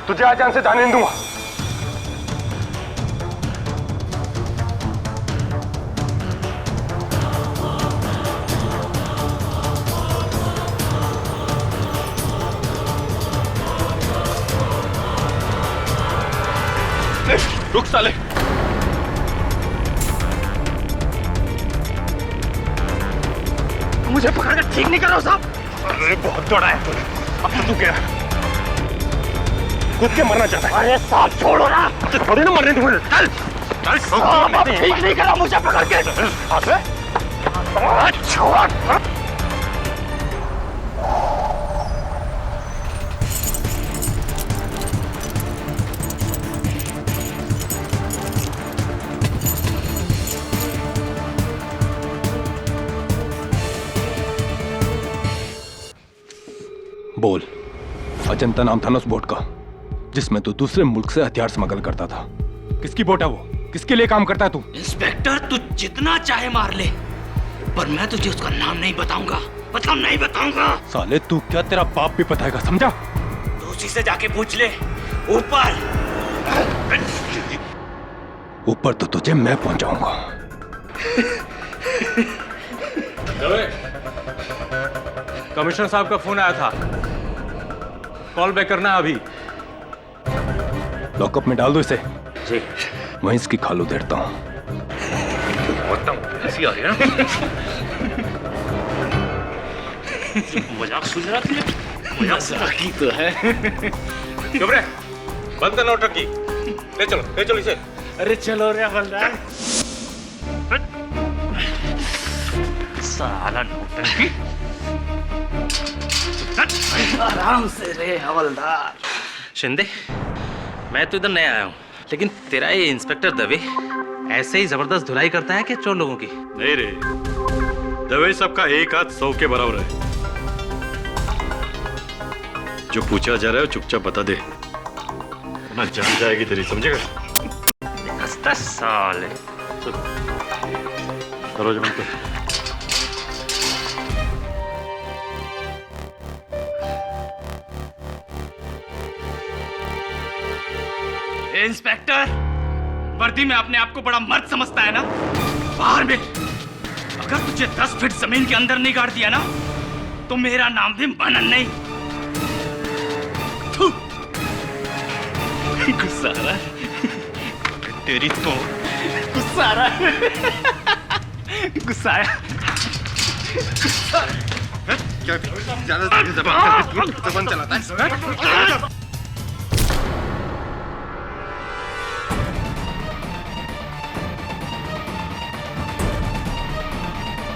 तुझे आज यहाँ से जाने नहीं दूंगा। रुक साले। मुझे पकड़कर ठीक नहीं कर रहा साहब। अरे बहुत दौड़ा है तूने, अब तो तू क्या कूद के मरना चाहता है? अरे साहब छोड़ो ना, थोड़ी ना मरने दूंगा। चल चल साहब, अब ठीक नहीं करा मुझे पकड़ के। छोड़। बोल, अजंता नाम था ना उस बोट का जिसमें तू दूसरे मुल्क से हथियार स्मगल करता था। किसकी बोट है वो? किसके लिए काम करता है तू? इंस्पेक्टर, तू जितना चाहे मार ले, पर मैं तुझे उसका नाम नहीं बताऊंगा। मतलब नहीं बताऊंगा। साले तू क्या, तेरा बाप भी बताएगा, समझा? तू उसी से जाके पूछ ले। ऊपर ऊपर तो तुझे मैं पहुंचाऊंगा। कमिश्नर साहब का फोन आया था, कॉल बैक करना है अभी। लॉकअप में डाल दो इसे। जी। वहीं इसकी खाल उधेड़ता हूँ। हंसी आ रही है ना? मजाक सुन रहा थी? मजाक ही तो है। चुप रहे, बंद कर नौटंकी। ले चलो इसे। अरे चलो रे हवलदार। साला नौटंकी। आराम से रे हवलदार। शिंदे, मैं तो इधर नया आया हूँ, लेकिन तेरा ये इंस्पेक्टर दवे ऐसे ही जबरदस्त धुलाई करता है कि चोर लोगों की? नहीं रे, दवे सबका एक हाथ 100 के बराबर है। जो पूछा जा रहा है चुपचाप बता दे, ना जान जाएगी तेरी, समझेगा? साले। दरवाजा बंद कर। इंस्पेक्टर, वर्दी में अपने आप को बड़ा मर्द समझता है ना? बाहर में अगर तुझे 10 फीट जमीन के अंदर नहीं गाड़ दिया ना, तो मेरा नाम भी मनन नहीं। गुस्सा आ रहा है तेरी तो। गुस्सा आ रहा है। गुस्सा आया। क्या ज्यादा जबान चलाता है?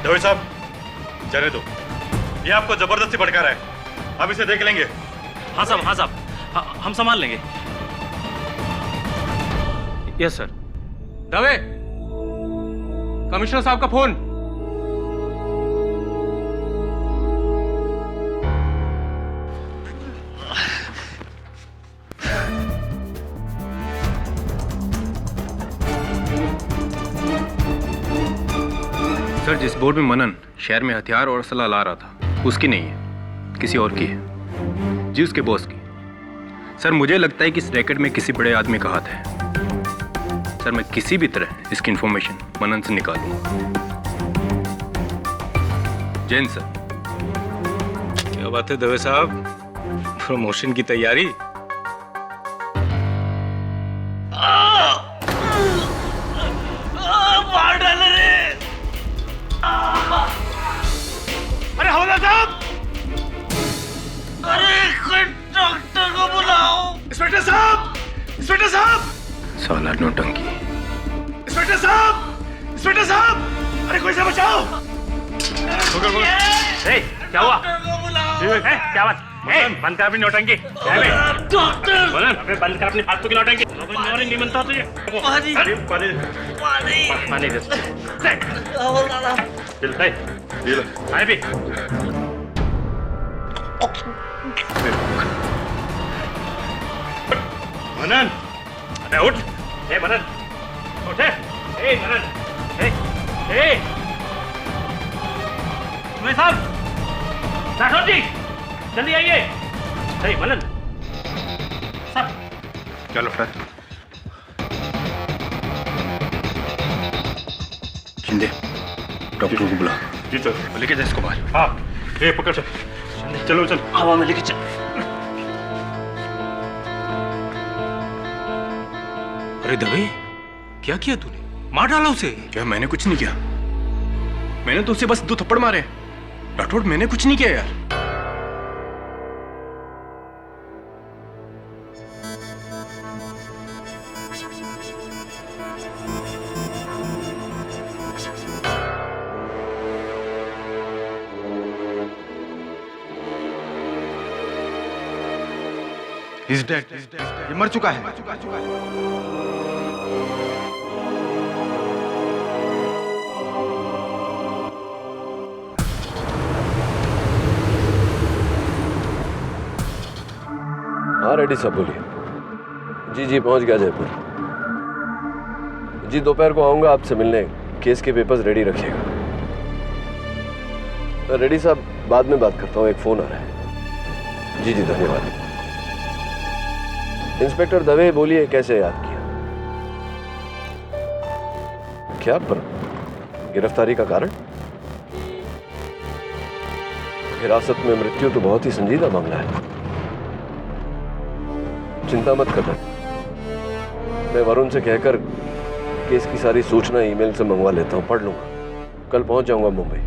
दवे साहब, जाने दो, ये आपको जबरदस्ती भड़का रहा है। अब इसे देख लेंगे। हाँ साहब, हम संभाल लेंगे। Yes sir. दवे, कमिश्नर साहब का फोन। सर, जिस बोट में मनन शहर में हथियार और असला ला रहा था, उसकी नहीं है, किसी और की है जी, उसके बॉस की। सर, मुझे लगता है कि इस रैकेट में किसी बड़े आदमी का हाथ है। सर, मैं किसी भी तरह इसकी इंफॉर्मेशन मनन से निकालूंगा। जैन सर। क्या बात है दवे साहब, प्रमोशन की तैयारी? मार डाले रे। अरे हवलदार साहब, अरे कोई डॉक्टर को बुलाओ। इंस्पेक्टर साहब, इंस्पेक्टर साहब, साला नौटंकी। इंस्पेक्टर साहब, इंस्पेक्टर साहब, अरे कोई से बचाओ। क्या हुआ? क्या बात? बंद कर अपनी नौटंकी। डॉक्टर, बंद कर अपनी फालतू की नौटंकी। नहीं बनता तुझे। पानी दे। आए भी। मनन, अबे उठ। ए मनन, उठ। ए मनन, ए तुम्हें साहब, राठौर जी, जल्दी आइए। मनन साहब, चलो फिर शिंदे, डॉक्टर को बुला। जी सर। लेके जा इसको बाहर। हाँ, ये पकड़ चल। चलो चल। हवा में लेके चल। अरे दवे, क्या किया तूने? मार डाला उसे। क्या मैंने कुछ नहीं किया? मैंने तो उसे बस 2 थप्पड़ मारे। राठौड़, मैंने कुछ नहीं किया यार। He's dead. ये मर चुका है। हाँ रेड्डी साहब बोलिए। जी पहुंच गया जयपुर। जी दोपहर को आऊंगा आपसे मिलने। केस के पेपर्स रेडी रखिएगा। रेड्डी साहब बाद में बात करता हूँ, एक फोन आ रहा है। जी धन्यवाद। इंस्पेक्टर दवे बोलिए, कैसे याद किया? क्या पर गिरफ्तारी का कारण? हिरासत में मृत्यु तो बहुत ही संजीदा मामला है। चिंता मत करना, मैं वरुण से कहकर केस की सारी सूचना ईमेल से मंगवा लेता हूं, पढ़ लूंगा। कल पहुंच जाऊंगा मुंबई।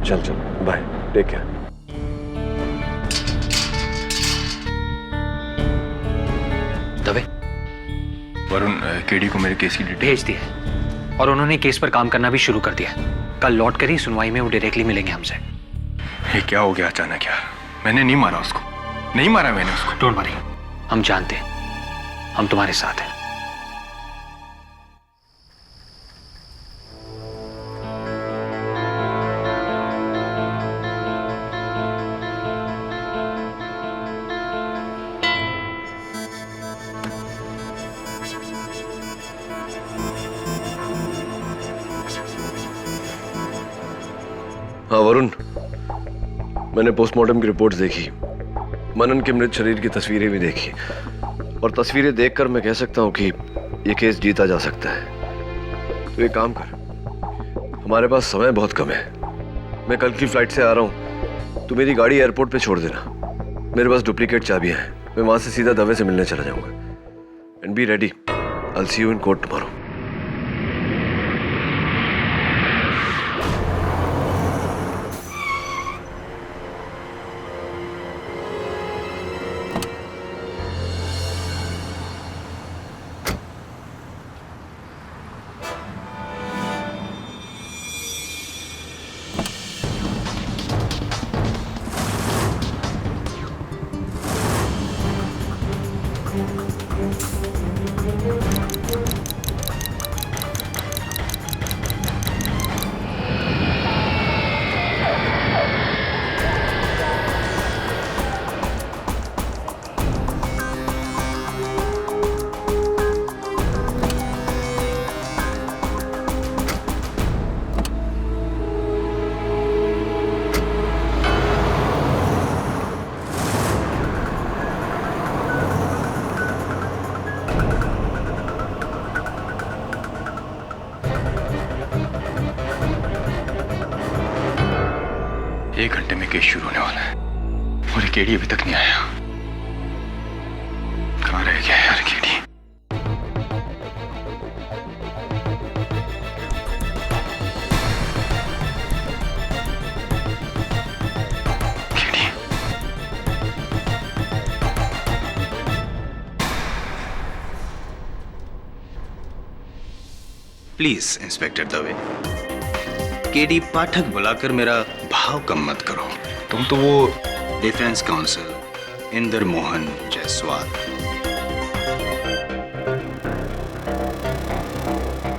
चल bye, take care. Dave, Varun, KD को मेरे केस की डिटेल भेज दिए और उन्होंने केस पर काम करना भी शुरू कर दिया। कल लौट कर ही सुनवाई में वो डायरेक्टली मिलेंगे हमसे। ये क्या हो गया अचानक यार? मैंने नहीं मारा उसको, नहीं मारा मैंने उसको। डोंट वरी, हम जानते हैं, हम तुम्हारे साथ हैं। हाँ वरुण, मैंने पोस्टमार्टम की रिपोर्ट्स देखी, मनन के मृत शरीर की तस्वीरें भी देखी, और तस्वीरें देखकर मैं कह सकता हूं कि ये केस जीता जा सकता है। तो एक काम कर, हमारे पास समय बहुत कम है। मैं कल की फ्लाइट से आ रहा हूं, तू मेरी गाड़ी एयरपोर्ट पे छोड़ देना। मेरे पास डुप्लीकेट चाबियां हैं, मैं वहां से सीधा दवे से मिलने चला जाऊंगा। And be ready, I will see you in court tomorrow. एक घंटे में केस शुरू होने वाला है और ये केडी अभी तक नहीं आया। कहाँ रह गया यार KD? Please inspector Dave, KD Pathak बुलाकर मेरा भाव कम मत करो। तुम तो वो defence council Inder Mohan Jaiswal.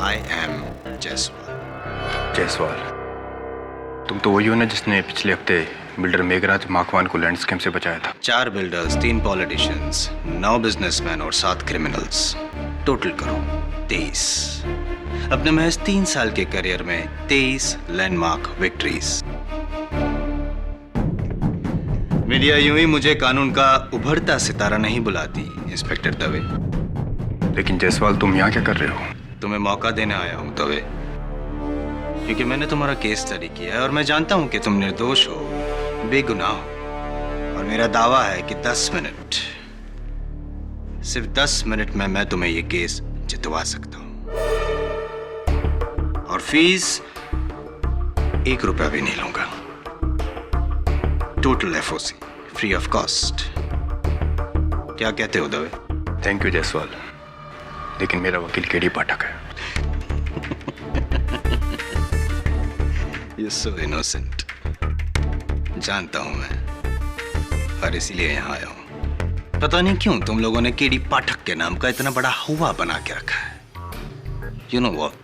I am Jaiswal, तुम तो वही हो ना जिसने पिछले हफ्ते बिल्डर मेघराज माकवान को लैंड स्कैम से बचाया था। 4 बिल्डर्स, 3 पॉलिटिशियंस, 9 बिजनेसमैन और 7 क्रिमिनल्स, टोटल करो 23। अपने महज 3 साल के करियर में 23 लैंडमार्क विक्ट्रीज। मीडिया यूं ही मुझे कानून का उभरता सितारा नहीं बुलाती, इंस्पेक्टर दवे। लेकिन जायसवाल, तुम यहाँ क्या कर रहे हो? तुम्हें मौका देने आया हूं दवे, क्योंकि मैंने तुम्हारा केस स्टडी किया है और मैं जानता हूं कि तुम निर्दोष हो, बेगुनाह हो। और मेरा दावा है कि 10 मिनट, सिर्फ 10 मिनट में मैं तुम्हें ये केस जितवा सकता हूं। और फीस 1 रुपया भी नहीं लूंगा। Total FOC, free of cost. क्या कहते हो दवे? थैंक यू जायसवाल, लेकिन मेरा वकील केडी पाठक है। You're so innocent। जानता हूं मैं, और इसीलिए यहां आया हूं। पता नहीं क्यों तुम लोगों ने केडी पाठक के नाम का इतना बड़ा हुआ बना के रखा है। You know what?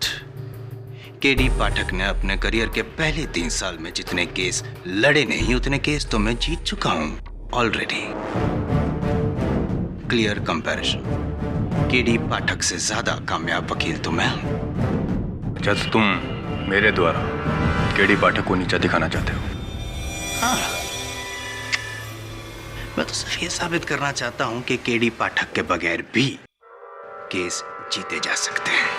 केडी पाठक ने अपने करियर के पहले 3 साल में जितने केस लड़े नहीं, उतने केस तो मैं जीत चुका हूं ऑलरेडी। क्लियर कंपैरिजन, केडी पाठक से ज्यादा कामयाब वकील तो मैं हूं। अच्छा, तो तुम मेरे द्वारा केडी पाठक को नीचा दिखाना चाहते हो? हाँ, मैं तो सिर्फ ये साबित करना चाहता हूं कि केडी पाठक के बगैर भी केस जीते जा सकते हैं।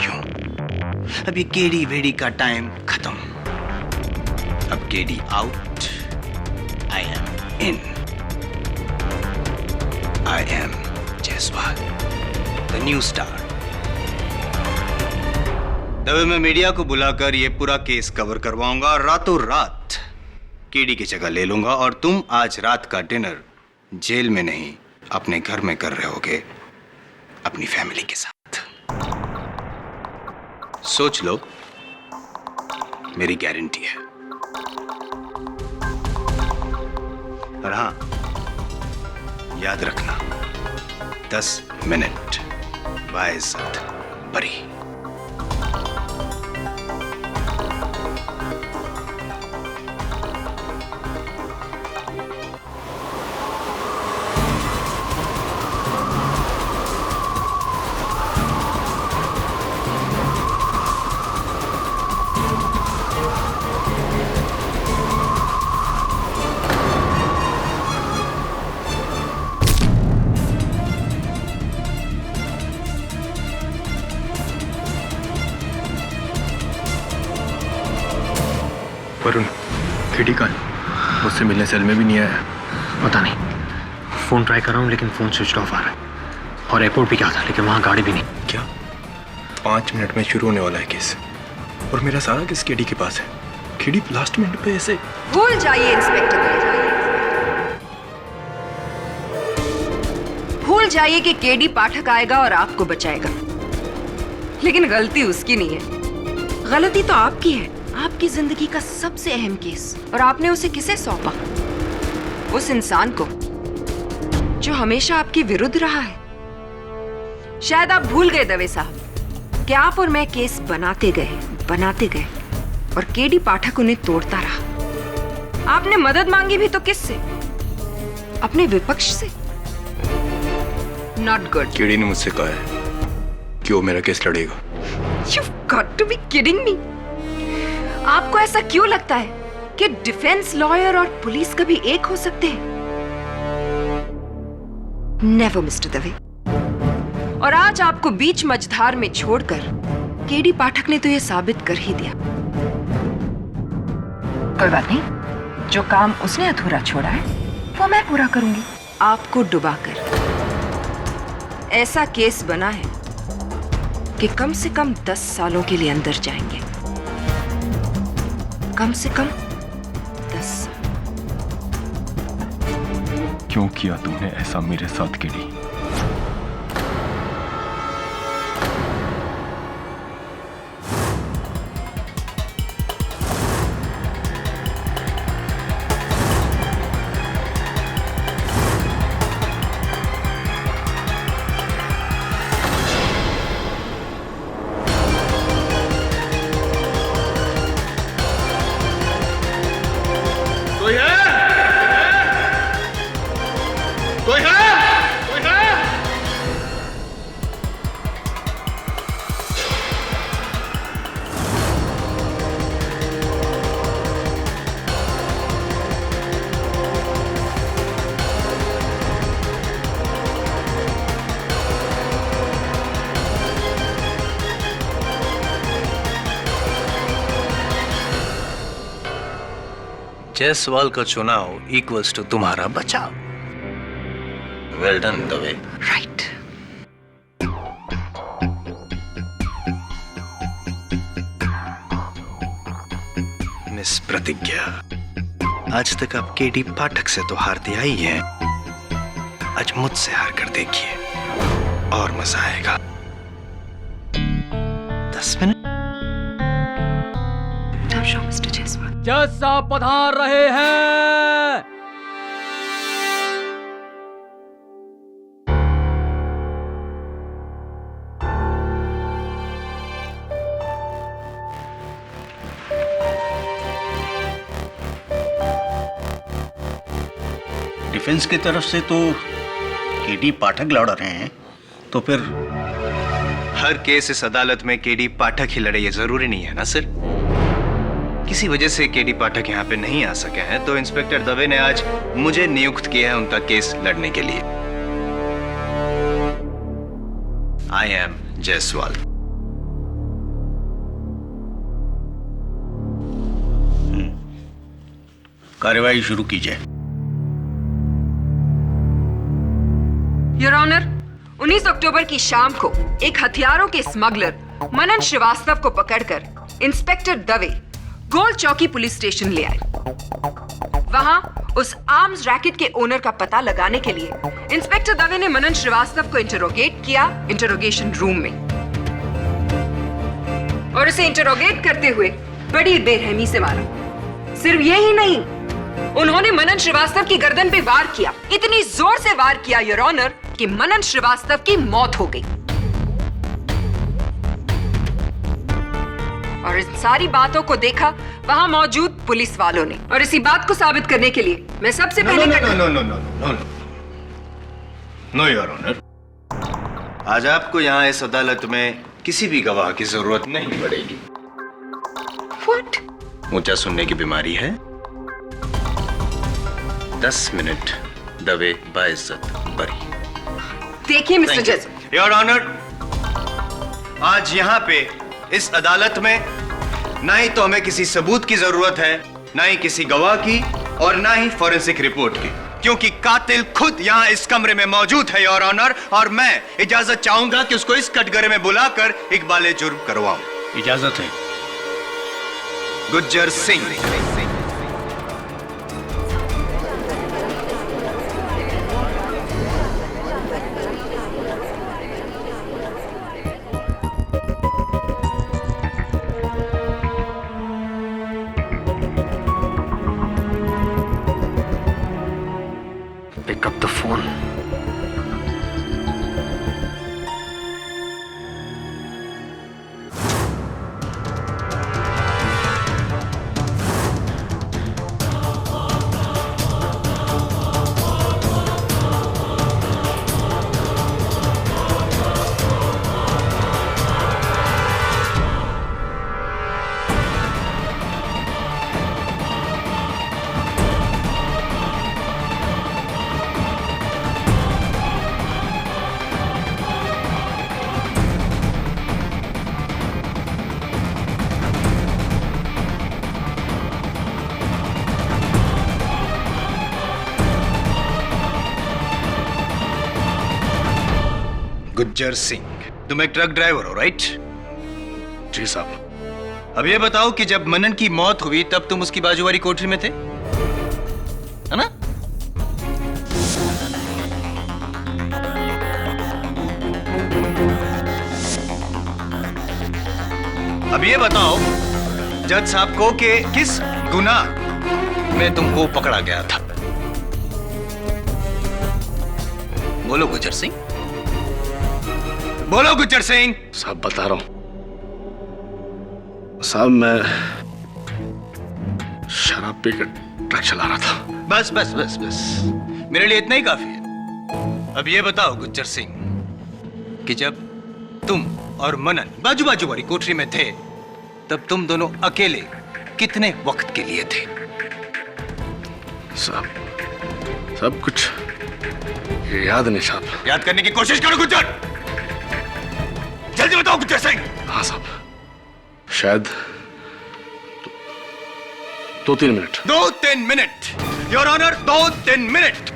क्यों? अब ये केडी वेडी का टाइम खत्म। अब KD out, I am in. I am Jaiswal, the new star. तब मैं मीडिया को बुलाकर ये पूरा केस कवर करवाऊंगा और रातों रात केडी की जगह ले लूंगा, और तुम आज रात का डिनर जेल में नहीं, अपने घर में कर रहे होगे अपनी फैमिली के साथ। सोच लो, मेरी गारंटी है। और हाँ, याद रखना, 10 मिनट बाइज्जत बरी। वरुण, केडी कहाँ है? मुझसे मिलने सेल में भी नहीं आया। पता नहीं, फोन ट्राई कर रहा हूँ लेकिन फोन स्विच ऑफ आ रहा है। और एयरपोर्ट भी क्या था, लेकिन वहाँ गाड़ी भी नहीं। क्या? 5 मिनट में शुरू होने वाला है केस, और मेरा सारा केस केडी के पास है। केडी लास्ट मिनट पे ऐसे। भूल जाइए इंस्पेक्टर, भूल जाइए कि केडी पाठक आएगा और आपको बचाएगा। लेकिन गलती उसकी नहीं है, गलती तो आपकी है। आपकी जिंदगी का सबसे अहम केस, और आपने उसे किसे सौंपा? उस इंसान को जो हमेशा आपके विरुद्ध रहा है। शायद आप भूल गए दवे साहब कि आप और मैं केस बनाते गए और केडी पाठक उन्हें तोड़ता रहा। आपने मदद मांगी भी तो किससे? अपने विपक्ष से। Not good. केडी ने मुझसे कहा है कि वो मेरा केस लड़ेगा। You've got to be kidding me। आपको ऐसा क्यों लगता है कि डिफेंस लॉयर और पुलिस कभी एक हो सकते हैं? Never mister Dave. और आज आपको बीच मझधार में छोड़कर केडी पाठक ने तो यह साबित कर ही दिया। कोई बात नहीं, जो काम उसने अधूरा छोड़ा है वो मैं पूरा करूंगी। आपको डुबाकर ऐसा केस बना है कि कम से कम 10 सालों के लिए अंदर जाएंगे। कम से कम 10 साल। क्यों किया तुमने ऐसा मेरे साथ केडी? कोई है? कोई है? कोई है? जायसवाल का चुनाव इक्वल्स टू तुम्हारा बचाव। Well done Dave. Right. Miss प्रतिज्ञा, आज तक आप केडी पाठक से तो हारती आई हैं, आज मुझसे हार कर देखिए और मजा आएगा। 10 मिनट। मिस्टर जायसवाल। जज साहब पधार रहे हैं। डिफेंस की तरफ से तो केडी पाठक लड़ रहे हैं, तो फिर हर केस इस अदालत में केडी पाठक ही लड़े ये जरूरी नहीं है ना सर। किसी वजह से केडी पाठक यहाँ पे नहीं आ सके हैं, तो इंस्पेक्टर दवे ने आज मुझे नियुक्त किया है उनका केस लड़ने के लिए। आई एम जायसवाल। कार्यवाही शुरू कीजिए। योर ऑनर, 19 अक्टूबर की शाम को एक हथियारों के स्मगलर मनन श्रीवास्तव को पकड़कर इंस्पेक्टर दवे गोल चौकी पुलिस स्टेशन ले आए। वहां उस आर्म्स रैकेट के ओनर का पता लगाने के लिए इंस्पेक्टर दवे ने मनन श्रीवास्तव को इंटरोगेट किया इंटरोगेशन रूम में, और उसे इंटरोगेट करते हुए बड़ी बेरहमी से मारा। सिर्फ यही नहीं, उन्होंने मनन श्रीवास्तव की गर्दन पे वार किया, इतनी जोर से वार किया योर ऑनर कि मनन श्रीवास्तव की मौत हो गई। और इन सारी बातों को देखा वहां मौजूद पुलिस वालों ने, और इसी बात को साबित करने के लिए मैं सबसे पहले नो योर ऑनर, आज आपको यहाँ इस अदालत में किसी भी गवाह की जरूरत नहीं पड़ेगी। What? ऊंचा सुनने की बीमारी है। 10 मिनट दवे बाइज्जत बरी। देखिए मिस्टर जज। योर ऑनर, आज यहाँ पे इस अदालत में ना ही तो हमें किसी सबूत की जरूरत है, ना ही किसी गवाह की, और ना ही फॉरेंसिक रिपोर्ट की, क्योंकि कातिल खुद यहाँ इस कमरे में मौजूद है योर ऑनर, और मैं इजाजत चाहूंगा कि उसको इस कटघरे में बुलाकर इकबाले जुर्म करवाऊं। इजाजत है। Gujjar Singh. Pick up the phone. Gujjar Singh, तुम एक ट्रक ड्राइवर हो, राइट? जी साहब। अब ये बताओ कि जब मनन की मौत हुई तब तुम उसकी बाजू वाली कोठरी में थे, है ना? अब ये बताओ जज साहब को कि किस गुनाह में तुमको पकड़ा गया था? बोलो गुज्जर सिंह, बोलो गुज्जर सिंह। साहब बता रहा हूं साहब, मैं शराब पीकर ट्रक चला रहा था। बस बस बस बस, मेरे लिए इतना ही काफी है। अब ये बताओ गुज्जर सिंह कि जब तुम और मनन बाजू बाजू वाली कोठरी में थे तब तुम दोनों अकेले कितने वक्त के लिए थे? साहब सब कुछ याद नहीं साहब। याद करने की कोशिश करो गुज्जर, जल्दी बताओ गुज्जर सिंह। हाँ साहब, शायद 2-3 minute. 2-3 minute your honour, 2-3 minute.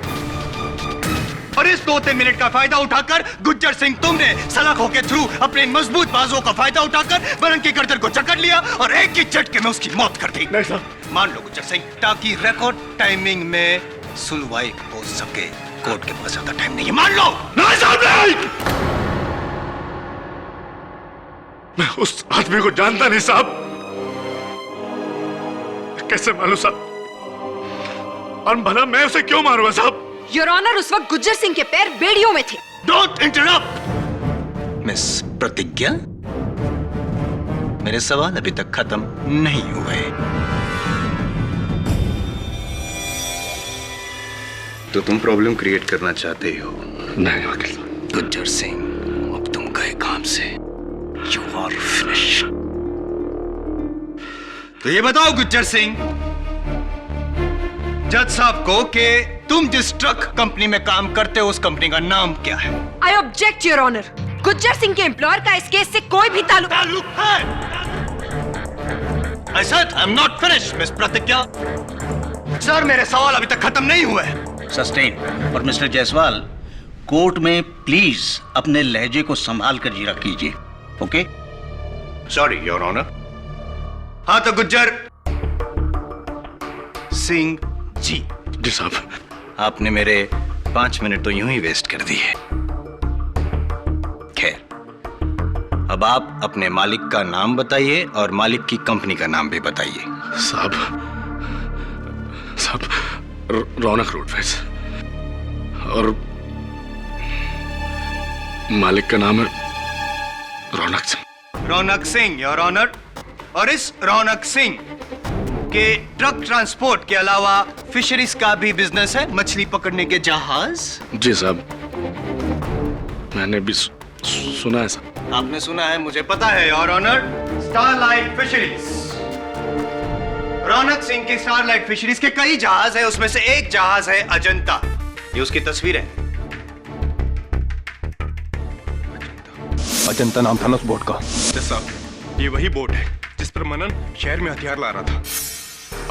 और इस 2-3 मिनट का फायदा उठाकर गुज्जर सिंह तुमने सलाखों के थ्रू अपने मजबूत बाजुओं का फायदा उठाकर मनन की गर्दन को जकड़ लिया और एक ही झटके में उसकी मौत कर दी। नहीं सर। मान लो गुज्जर सिंह, ताकि रिकॉर्ड टाइमिंग में सुनवाई हो सके। कोर्ट के पास ज्यादा टाइम नहीं है, मान लो। नहीं साहब नहीं। मैं उस आदमी को जानता नहीं साहब। कैसे मालूम साहब? और भला मैं उसे क्यों मारूंगा साहब? योर ऑनर, उस वक्त गुज्जर सिंह के पैर बेड़ियों में थे। डोंट इंटरप्ट मिस प्रतिज्ञा। मेरे सवाल अभी तक खत्म नहीं हुए। तो तुम प्रॉब्लम क्रिएट करना चाहते हो? नहीं वकील साहब। गुज्जर सिंह, अब तुम गए काम से। You are finished. तो ये बताओ गुज्जर सिंह, जज साहब को कि तुम जिस ट्रक कंपनी में काम करते हो उस कंपनी का नाम क्या है? I object your honour. Gujjar Singh के एम्प्लॉयर का इस केस से कोई भी ताल्लुक है। I said I'm not finished, miss Pratigya. Sir, मेरे सवाल अभी तक खत्म नहीं हुए। सस्टेन। और मिस्टर जायसवाल, कोर्ट में प्लीज अपने लहजे को संभाल कर जीरा कीजिए। ओके? Sorry your honour. हाँ तो गुज्जर सिंह जी। जी साहब। आपने मेरे 5 मिनट तो यूं ही वेस्ट कर दिए। खैर, अब आप अपने मालिक का नाम बताइए और मालिक की कंपनी का नाम भी बताइए। साहब रौनक रोडवेज और मालिक का नाम है रौनक सिंह। रौनक सिंह योर ऑनर। और इस रौनक सिंह के ट्रक ट्रांसपोर्ट के अलावा फिशरीज का भी बिजनेस है, मछली पकड़ने के जहाज। जी साहब, मैंने भी सुना है साहब। आपने सुना है, मुझे पता है your honour. Starlight Fisheries. Raunak Singh की स्टारलाइट फिशरीज के कई जहाज है, उसमें से एक जहाज है अजंता। ये उसकी तस्वीर है। अजंता नाम था ना उस बोट का। साहब, ये वही बोट है जिस पर मनन शहर में हथियार ला रहा था।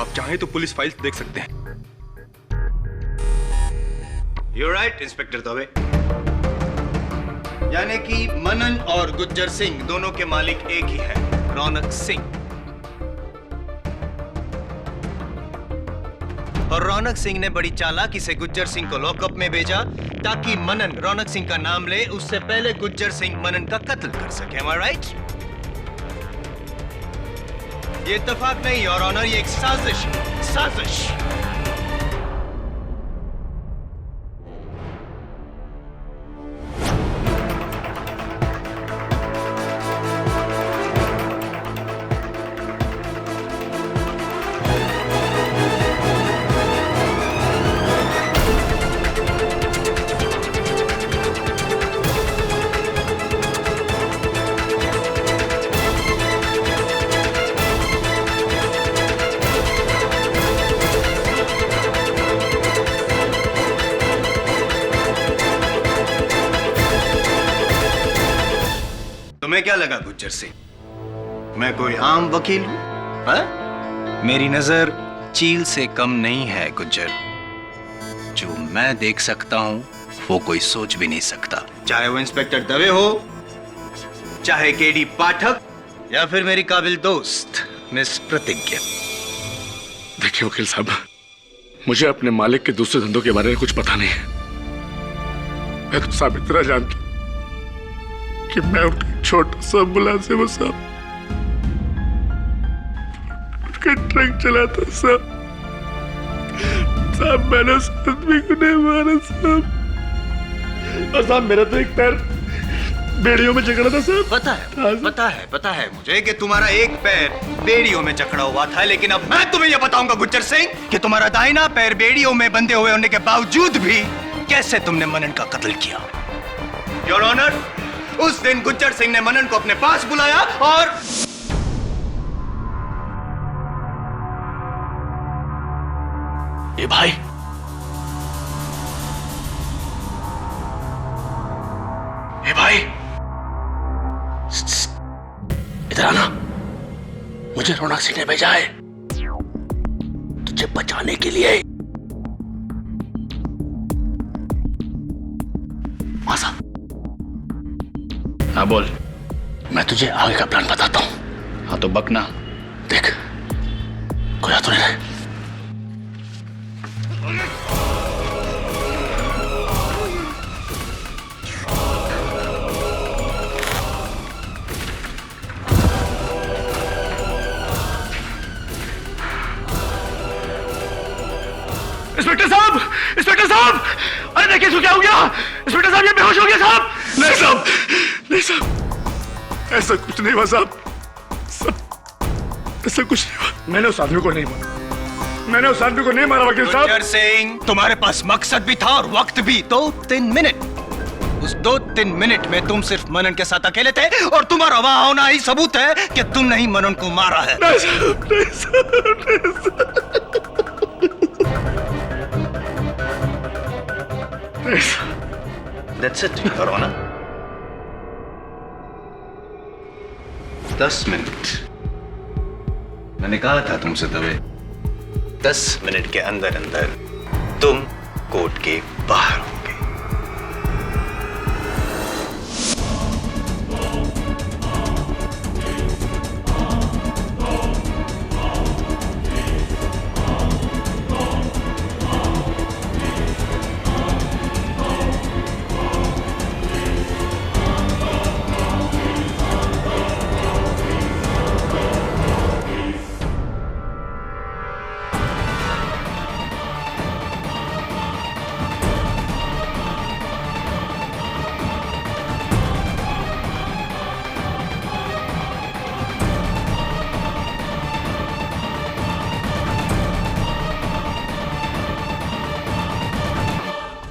आप चाहें तो पुलिस फाइल्स देख सकते हैं। You're right, inspector Dave. यानी कि मनन और गुज्जर सिंह दोनों के मालिक एक ही है, रौनक सिंह। और रौनक सिंह ने बड़ी चालाकी से गुज्जर सिंह को लॉकअप में भेजा ताकि मनन रौनक सिंह का नाम ले, उससे पहले गुज्जर सिंह मनन का कत्ल कर सके। Am I right? ये इत्तेफाक नहीं योर ऑनर, ये एक साजिश है। साजिश। तुम्हें क्या लगा गुज्जर सिंह, मैं कोई आम वकील हूं? मेरी नजर चील से कम नहीं है गुज्जर। जो मैं देख सकता हूं वो कोई सोच भी नहीं सकता, चाहे वो इंस्पेक्टर दवे हो, चाहे केडी पाठक, या फिर मेरी काबिल दोस्त मिस प्रतिज्ञा। देखिए वकील साहब, मुझे अपने मालिक के दूसरे धंधों के बारे में कुछ पता नहीं है। मैं तो साहब इतना जानता कि मैं उनका छोटा सा मुलाजिम साहब, उनका ट्रक चलाता साहब। साहब मैंने उस आदमी को नहीं मारा साहब। और साहब मेरा तो एक पैर बेड़ियों में जकड़ा था साहब। पता है मुझे कि तुम्हारा एक पैर बेड़ियों में जकड़ा हुआ था, लेकिन अब मैं तुम्हें यह बताऊंगा गुज्जर सिंह कि तुम्हारा दाहिना पैर बेड़ियों में बंधे हुए होने के बावजूद भी कैसे तुमने मनन का कत्ल किया। योर ऑनर, उस दिन गुज्जर सिंह ने मनन को अपने पास बुलाया और ए भाई, ए भाई, इधर आना, मुझे रौनक सिंह ने भेजा है। मुझे बचाने के लिए। आसा, हाँ बोल। मैं तुझे आगे का प्लान बताता हूं। हाँ तो बकना। देख, कोई तो नहीं रहे। इंस्पेक्टर साहब, इंस्पेक्टर साहब, अरे देखिए इसको क्या हो गया। इंस्पेक्टर साहब, ये बेहोश हो गया साहब। नहीं साहब, नहीं साहब, ऐसा कुछ नहीं हुआ साहब, ऐसा कुछ नहीं हुआ। मैंने उस आदमी को नहीं मारा, मैंने उस आदमी को नहीं मारा वकील साहब। गुज्जर सिंह, तुम्हारे पास मकसद भी था और वक्त भी। 2-3 मिनट। उस 2-3 मिनट में तुम सिर्फ मनन के साथ अकेले थे और तुम्हारा वहां होना ही सबूत है कि तुमने ही मनन को मारा है। नहीं साहब, नहीं साहब, नहीं साहब। That's it, Your Honor. 10 minute. मैंने कहा था तुमसे तभी। 10 मिनट के अंदर अंदर तुम कोर्ट के बाहर होगे।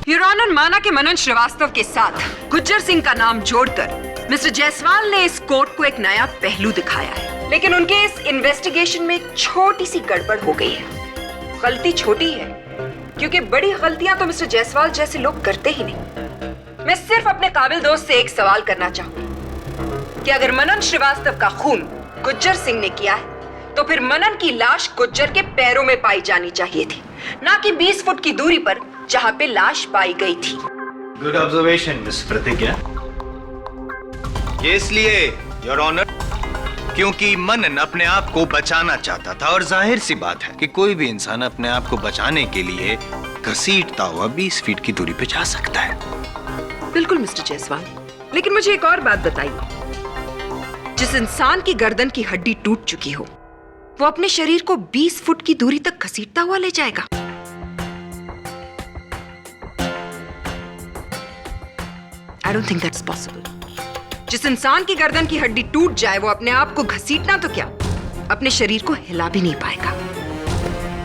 योर ऑनर, माना कि मनन श्रीवास्तव के साथ गुज्जर सिंह का नाम जोड़कर मिस्टर जायसवाल ने इस कोर्ट को एक नया पहलू दिखाया है, लेकिन उनके इस इन्वेस्टिगेशन में एक छोटी सी गड़बड़ हो गई है। गलती छोटी है क्योंकि बड़ी गलतियां तो मिस्टर जायसवाल जैसे लोग करते ही नहीं। मैं सिर्फ अपने काबिल दोस्त से एक सवाल करना चाहूंगी कि अगर मनन श्रीवास्तव का खून गुज्जर सिंह ने किया है तो फिर मनन की लाश गुज्जर के पैरों में पाई जानी चाहिए थी, ना कि 20 फुट की दूरी पर जहां पे लाश पाई गई थी। गुड ऑब्जर्वेशन मिस प्रतिज्ञा। ये इसलिए योर ऑनर क्योंकि मनन अपने आप को बचाना चाहता था और जाहिर सी बात है कि कोई भी इंसान अपने आप को बचाने के लिए घसीटता हुआ 20 फीट की दूरी पे जा सकता है। बिल्कुल मिस्टर जायसवाल, लेकिन मुझे एक और बात बताइए, जिस इंसान की गर्दन की हड्डी टूट चुकी हो वो अपने शरीर को 20 फुट की दूरी तक घसीटता हुआ ले जाएगा? I don't think that's possible. जिस इंसान की गर्दन की हड्डी टूट जाए वो अपने आप को घसीटना तो क्या, अपने शरीर को हिला भी नहीं पाएगा।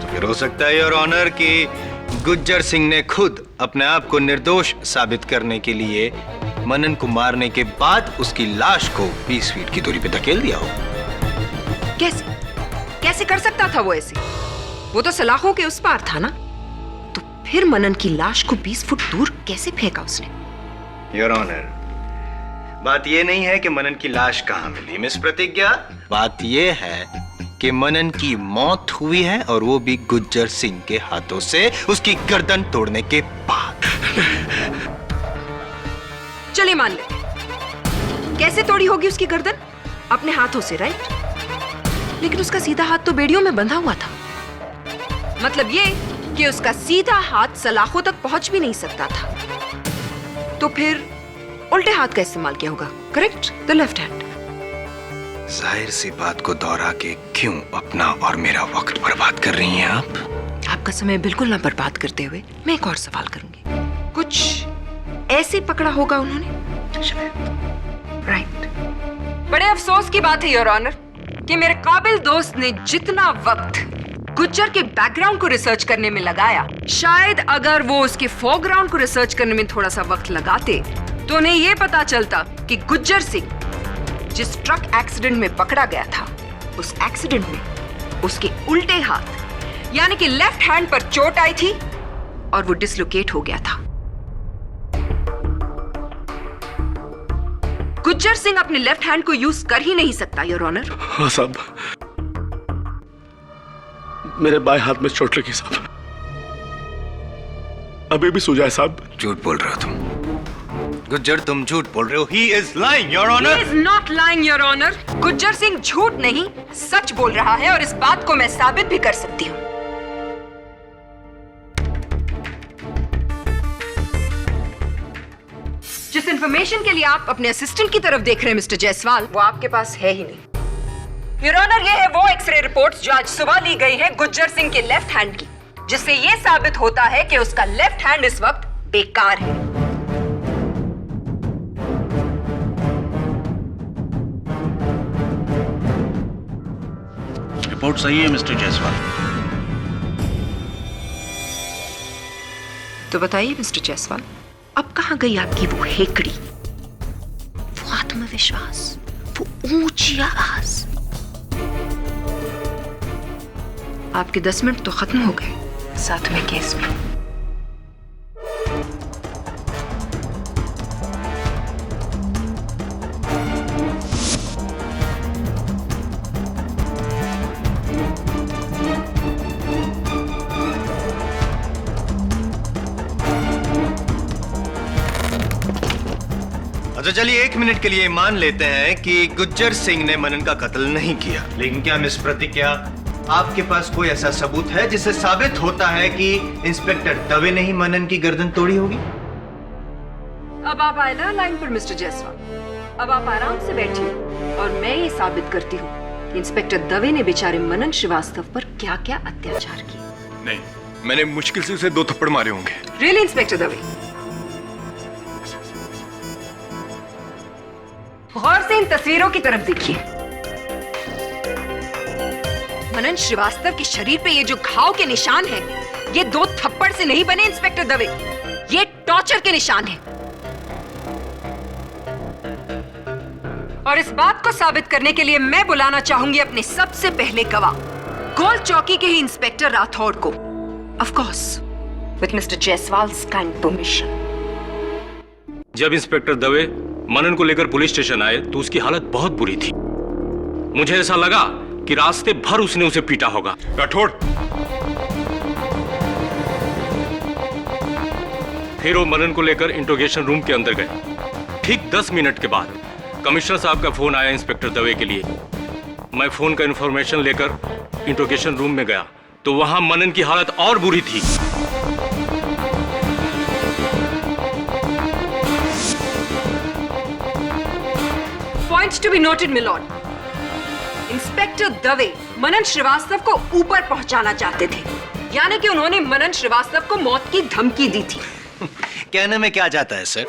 तो फिर हो सकता है योर ऑनर कि गुज्जर सिंह ने खुद अपने आप को निर्दोष साबित करने के लिए मनन को मारने के बाद उसकी लाश को 20 फीट की दूरी पे धकेल दिया हो। कैसे कैसे कर सकता था वो ऐसे? वो तो सलाखों के उस पार था ना। तो फिर मनन की लाश को 20 फुट दूर कैसे फेंका उसने? योर ऑनर, बात यह नहीं है कि मनन की लाश कहां मिली मिस प्रतिज्ञा, बात यह है कि मनन की मौत हुई है और वो भी गुज्जर सिंह के हाथों से उसकी गर्दन तोड़ने के बाद। चलिए मान ले, कैसे तोड़ी होगी उसकी गर्दन? अपने हाथों से, राइट? लेकिन उसका सीधा हाथ तो बेड़ियों में बंधा हुआ था। मतलब ये कि उसका सीधा हाथ सलाखों तक पहुंच भी नहीं सकता था। तो फिर उल्टे हाथ का इस्तेमाल किया होगा, करेक्ट? The left hand. जाहिर सी बात को दोहरा के क्यों अपना और मेरा वक्त बर्बाद कर रही हैं आप? आपका समय बिल्कुल ना बर्बाद करते हुए मैं एक और सवाल करूंगी। कुछ ऐसे पकड़ा होगा उन्होंने, राइट? बड़े अफसोस की बात है योर ऑनर कि मेरे काबिल दोस्त ने जितना वक्त गुज्जर के बैकग्राउंड को रिसर्च करने में लगाया, शायद अगर वो उसके फोरग्राउंड को रिसर्च करने में थोड़ा सा वक्त लगाते तो उन्हें यह पता चलता कि गुज्जर सिंह जिस ट्रक एक्सीडेंट में पकड़ा गया था, उस एक्सीडेंट में उसके उल्टे हाथ यानी कि लेफ्ट हैंड पर चोट आई थी और वो डिसलोकेट हो गया था। गुज्जर सिंह अपने लेफ्ट हैंड को यूज कर ही नहीं सकता योर ऑनर। हाँ साहब, मेरे बाएं हाथ में चोट लगी साहब, अभी भी सूजा है साहब। झूठ बोल रहे हो तुम गुज्जर, तुम झूठ बोल रहे हो। He is lying, Your Honor. He is not lying, Your Honor. Gujjar Singh झूठ नहीं सच बोल रहा है और इस बात को मैं साबित भी कर सकती हूँ। जिस इंफॉर्मेशन के लिए आप अपने असिस्टेंट की तरफ देख रहे हैं मिस्टर जायसवाल, वो आपके पास है ही नहीं। योर ऑनर, ये है वो एक्सरे रिपोर्ट्स जो आज सुबह ली गई है गुज्जर सिंह के लेफ्ट हैंड की, जिससे ये साबित होता है कि उसका लेफ्ट हैंड इस वक्त बेकार है। रिपोर्ट सही है मिस्टर जायसवाल। तो बताइए मिस्टर जायसवाल, अब कहां गई आपकी वो हेकड़ी, वो आत्मविश्वास, वो ऊंची आवाज? आपके 10 मिनट तो खत्म हो गए 7वें केस में। अच्छा चलिए 1 मिनट के लिए मान लेते हैं कि गुज्जर सिंह ने मनन का कत्ल नहीं किया, लेकिन क्या मिस प्रतिज्ञा आपके पास कोई ऐसा सबूत है जिससे साबित होता है कि इंस्पेक्टर दवे ने ही मनन की गर्दन तोड़ी होगी? अब आप आए ना लाइन पर मिस्टर जायसवाल, अब आप आराम से बैठिए और मैं ये साबित करती हूँ कि इंस्पेक्टर दवे ने बेचारे मनन श्रीवास्तव पर क्या क्या अत्याचार किए। नहीं, मैंने मुश्किल से उसे 2 थप्पड़ मारे होंगे। Really inspector Dave? गौर से इन तस्वीरों की तरफ देखिए। मनन श्रीवास्तव के शरीर पे ये जो घाव के निशान हैं, ये 2 थप्पड़ से नहीं बने इंस्पेक्टर दवे, ये टॉर्चर के निशान हैं। और इस बात को साबित करने के लिए मैं बुलाना चाहूंगी अपने सबसे पहले गवाह, गोल चौकी के ही इंस्पेक्टर राठौड़ को, of course with mister Jaiswal's kind permission. जब इंस्पेक्टर दवे मनन को लेकर पुलिस स्टेशन आए तो उसकी हालत बहुत बुरी थी। मुझे ऐसा लगा कि रास्ते भर उसने उसे पीटा होगा। राठौड़, फिर वो मनन को लेकर इंट्रोगेशन रूम के अंदर गए। ठीक 10 मिनट के बाद कमिश्नर साहब का फोन आया इंस्पेक्टर दवे के लिए। मैं फोन का इंफॉर्मेशन लेकर इंट्रोगेशन रूम में गया तो वहां मनन की हालत और बुरी थी। Points to be noted, my lord. Inspector Dave Manan Srivastava को ऊपर पहुंचाना चाहते थे, यानी कि उन्होंने मनन श्रीवास्तव को मौत की धमकी दी थी। कहने में क्या जाता है सर,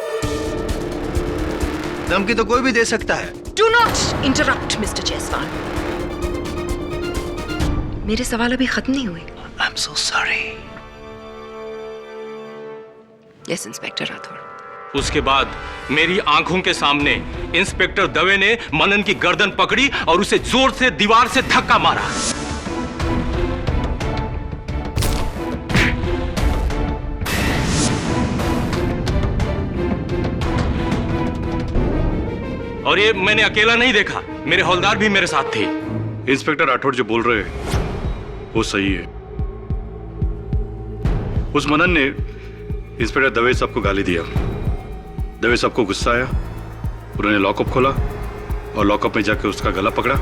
धमकी तो कोई भी दे सकता है। Do not interrupt, mister Jaiswal. मेरे सवाल अभी खत्म नहीं हुए। I'm so sorry. Yes, inspector Rathore. उसके बाद मेरी आंखों के सामने इंस्पेक्टर दवे ने मनन की गर्दन पकड़ी और उसे जोर से दीवार से धक्का मारा। और ये मैंने अकेला नहीं देखा, मेरे हौलदार भी मेरे साथ थे। इंस्पेक्टर राठौड़ जो बोल रहे हैं वो सही है। उस मनन ने इंस्पेक्टर दवे साहब को गाली दिया। दवे साहब को गुस्सा आया, उन्होंने लॉकअप खोला और लॉकअप में जाकर उसका गला पकड़ा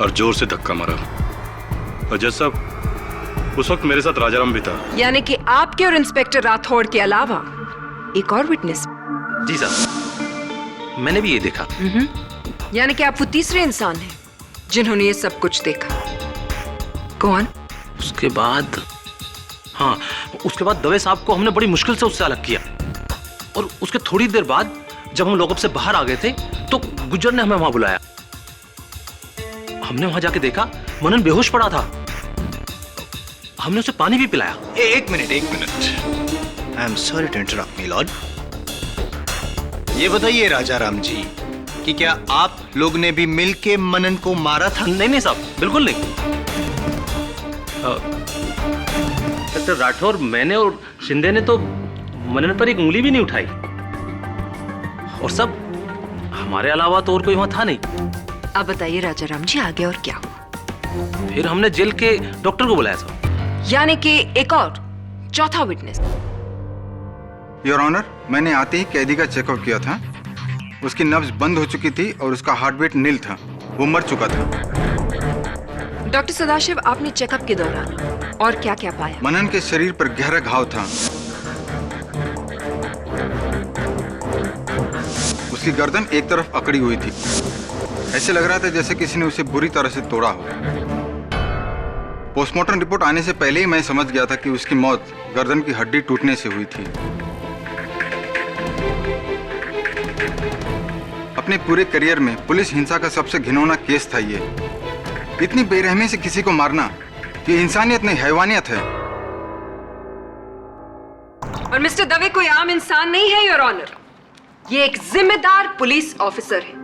और जोर से धक्का मारा। और जज साहब, उस वक्त मेरे साथ राजाराम भी था। यानी कि आपके और इंस्पेक्टर राठौड़ के अलावा एक और विटनेस? जी साहब, मैंने भी ये देखा। यानी कि आप वो तीसरे इंसान हैं जिन्होंने ये सब कुछ देखा। कौन? उसके बाद उसके बाद दवे साहब को हमने बड़ी मुश्किल से उससे अलग किया और उसके थोड़ी देर बाद जब हम लॉकअप से बाहर आ गए थे तो गुज्जर ने हमें वहां बुलाया। हमने वहां जाके देखा मनन बेहोश पड़ा था। हमने उसे पानी भी पिलाया। एक minute I am sorry to interrupt me lord. ये बताइए राजाराम जी कि क्या आप लोग ने भी मिलके मनन को मारा था? नहीं साहब, बिल्कुल नहीं। डॉक्टर राठौर, मैंने और शिंदे ने तो मनन पर एक उंगली भी नहीं उठाई और सब हमारे अलावा तो और कोई वहां था नहीं। अब बताइए राजाराम जी, आगे और क्या हुआ? फिर हमने जेल के डॉक्टर को बुलाया था। यानी कि एक और चौथा विटनेस। योर ऑनर, मैंने आते ही कैदी का चेकअप किया था। उसकी नब्ज बंद हो चुकी थी और उसका हार्ट बीट नील था। वो मर चुका था। डॉक्टर सदाशिव, आपने चेकअप के दौरान और क्या क्या पाया? मनन के शरीर पर गहरा घाव था। उसकी गर्दन एक तरफ अकड़ी हुई थी। ऐसे लग रहा था जैसे किसी ने उसे बुरी तरह से तोड़ा हो। पोस्टमार्टम रिपोर्ट आने से पहले ही मैं समझ गया था कि उसकी मौत गर्दन की हड्डी टूटने से हुई थी। अपने पूरे करियर में पुलिस हिंसा का सबसे घिनौना केस था ये। इतनी बेरहमी से किसी को मारना, ये इंसानियत नहीं, हैवानियत है। और मिस्टर दवे कोई आम इंसान नहीं है योर ऑनर। ये एक जिम्मेदार पुलिस ऑफिसर है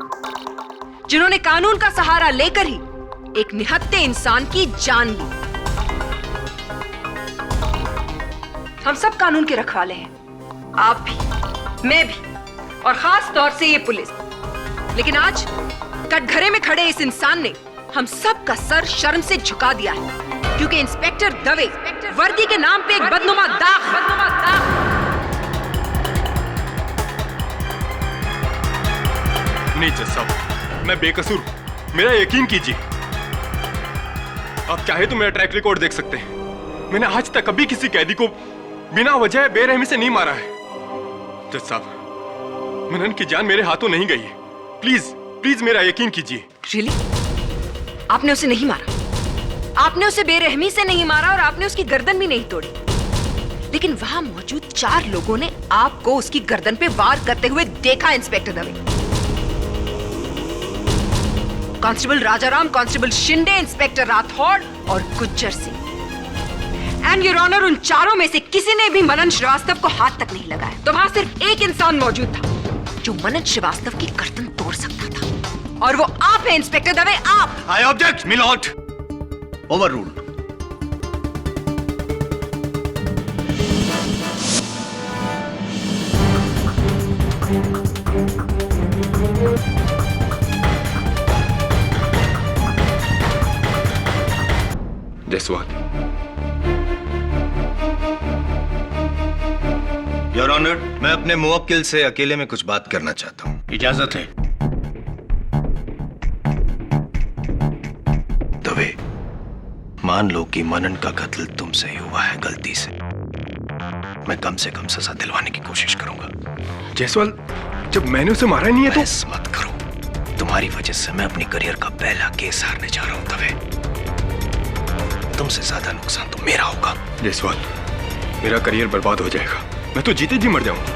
जिन्होंने कानून का सहारा लेकर ही एक निहत्थे इंसान की जान ली। हम सब कानून के रखवाले हैं, आप भी, मैं भी, और खास तौर से ये पुलिस। लेकिन आज कटघरे में खड़े इस इंसान ने हम सब का सर शर्म से झुका दिया है, क्योंकि इंस्पेक्टर दवे वर्दी के नाम पे एक बदनुमा दाग। नहीं जज साहब, मैं बेकसूर हूं, मेरा यकीन कीजिए। आप चाहे तो मेरा ट्रैक रिकॉर्ड देख सकते हैं। मैंने आज तक कभी किसी कैदी को बिना वजह बेरहमी से नहीं मारा है। जज साहब, मनन की जान मेरे हाथों नहीं गई है। प्लीज प्लीज मेरा यकीन कीजिए। रियली? आपने उसे नहीं मारा? आपने उसे बेरहमी से नहीं मारा और आपने उसकी गर्दन भी नहीं तोड़ी। लेकिन वहां मौजूद 4 लोगों ने आपको उसकी गर्दन पे वार करते हुए देखा। Inspector Dave, constable Rajaram, constable Shinde, inspector Rathore और Gujjar Singh. And your honour, उन चारों में से किसी ने भी मनन श्रीवास्तव को हाथ तक नहीं लगाया। तो वहां सिर्फ एक इंसान मौजूद था जो मनन श्रीवास्तव की गर्दन तोड़ सकता था, और वो आप हैं इंस्पेक्टर दवे, आप। I object milord. Overruled. Jaiswal. Your honour, मैं अपने मुवक्किल से अकेले में कुछ बात करना चाहता हूं। इजाजत है? दवे, मान लो कि मनन का कत्ल तुमसे ही हुआ है, गलती से। मैं कम से कम सजा दिलवाने की कोशिश करूंगा। जायसवाल, जब मैंने उसे मारा ही नहीं है तो। बहस मत करो। तुम्हारी वजह से मैं अपनी करियर का पहला केस हारने जा रहा हूं दवे। तुमसे ज्यादा नुकसान तो मेरा होगा। जायसवाल, मेरा करियर बर्बाद हो जाएगा। मैं तो जीते जी मर जाऊंगा।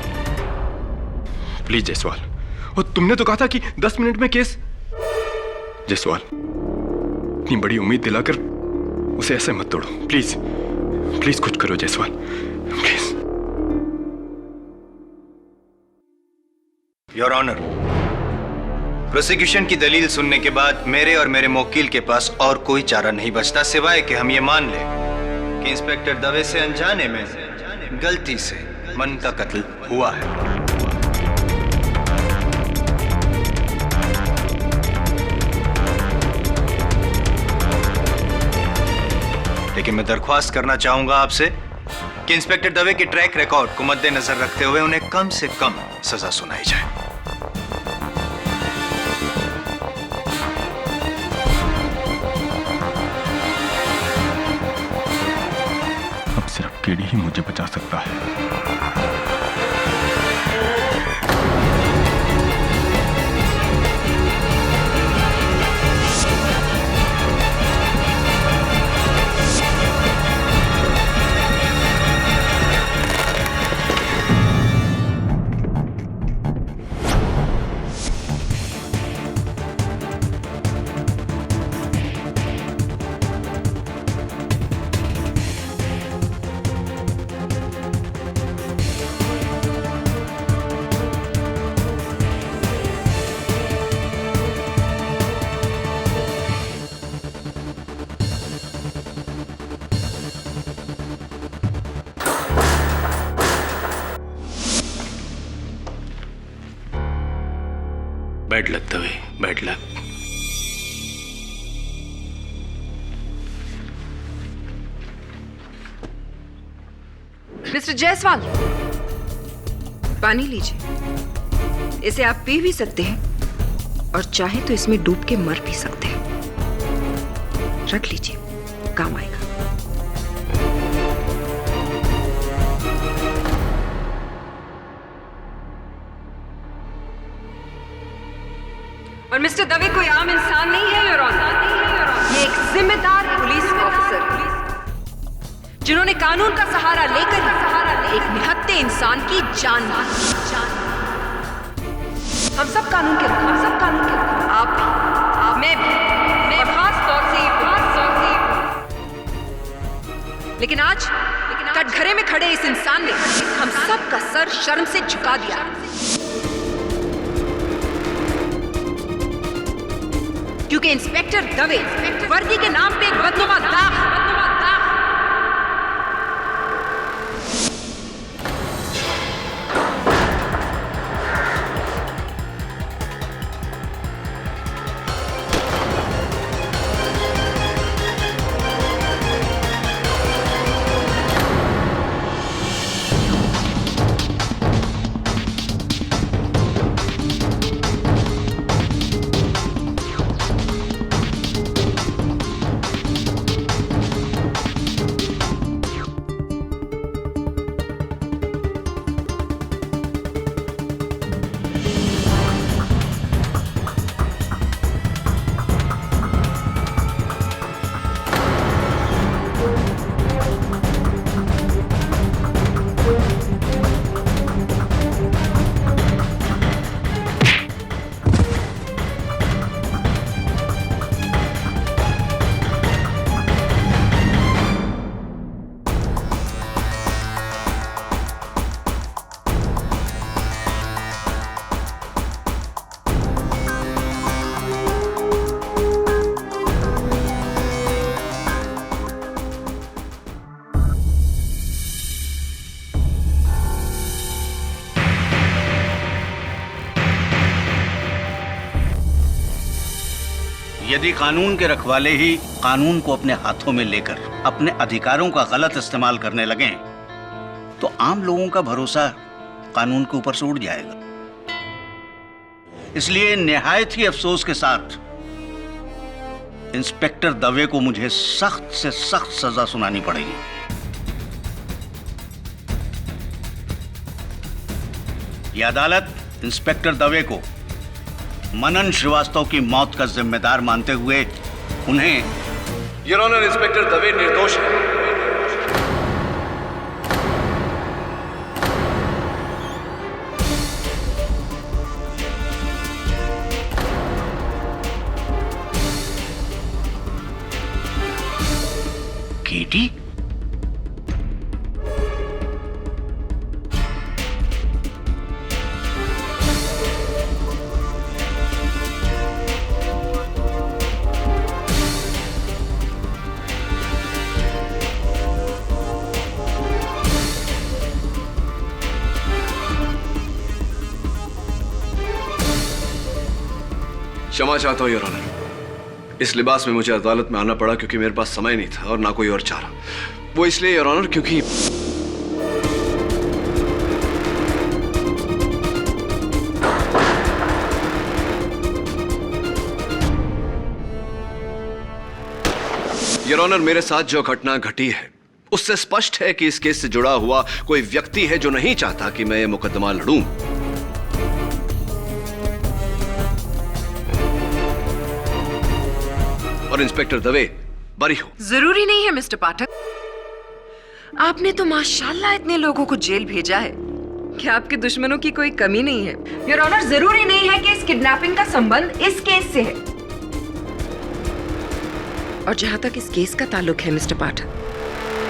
प्लीज जायसवाल, और तुमने तो कहा था कि 10 मिनट में केस। जायसवाल, इतनी बड़ी उम्मीद दिलाकर उसे ऐसे मत तोड़ो। प्लीज प्लीज कुछ करो Jaiswal, please. Your honour, prosecution की दलील सुनने के बाद मेरे और मेरे मुवक्किल के पास और कोई चारा नहीं बचता सिवाय कि हम ये मान लें कि इंस्पेक्टर दवे से अनजाने में गलती से मनन का कत्ल हुआ है। लेकिन मैं दरख्वास्त करना चाहूंगा आपसे कि इंस्पेक्टर दवे के ट्रैक रिकॉर्ड को मद्देनजर रखते हुए उन्हें कम से कम सजा सुनाई जाए। अब सिर्फ केडी ही मुझे बचा सकता है। Bad luck Dave, bad luck. Mister Jaiswal, पानी लीजिए। इसे आप पी भी सकते हैं और चाहे तो इसमें डूब के मर भी सकते हैं। रख लीजिए, काम आएगा। और मिस्टर दवे कोई आम इंसान नहीं है योर ऑनर। ये एक जिम्मेदार पुलिस ऑफिसर जिन्होंने कानून का सहारा लेकर एक निहत्थे इंसान की जान मारी। हम सब कानून के आप भी, मैं भी, और खास तौर से लेकिन आज कटघरे में खड़े इस इंसान ने हम सब का सर शर्म से झुका दिया। क्योंकि इंस्पेक्टर दवे वर्दी के नाम पे एक बदनुमा दाग। यदि कानून के रखवाले ही कानून को अपने हाथों में लेकर अपने अधिकारों का गलत इस्तेमाल करने लगें, तो आम लोगों का भरोसा कानून के ऊपर से उड़ जाएगा। इसलिए निहायत ही अफसोस के साथ इंस्पेक्टर दवे को मुझे सख्त से सख्त सजा सुनानी पड़ेगी। यह अदालत इंस्पेक्टर दवे को मनन श्रीवास्तव की मौत का जिम्मेदार मानते हुए उन्हें योर ऑनर, इंस्पेक्टर दवे निर्दोष है। केटी, क्षमा चाहता हूं योर ऑनर। इस लिबास में मुझे अदालत में आना पड़ा क्योंकि मेरे पास समय नहीं था और ना कोई और चारा। वो इसलिए योर ऑनर क्योंकि योर ऑनर, मेरे साथ जो घटना घटी है उससे स्पष्ट है कि इस केस से जुड़ा हुआ कोई व्यक्ति है जो नहीं चाहता कि मैं ये मुकदमा लड़ूं। और इंस्पेक्टर दवे बरी हो। जरूरी नहीं है मिस्टर पाठक। आपने तो माशाल्लाह इतने लोगों को जेल भेजा है कि आपके दुश्मनों की कोई कमी नहीं है। योर ऑनर, जरूरी नहीं है कि इस किडनैपिंग का संबंध इस केस से है। और जहां तक इस केस का ताल्लुक है mister Pathak,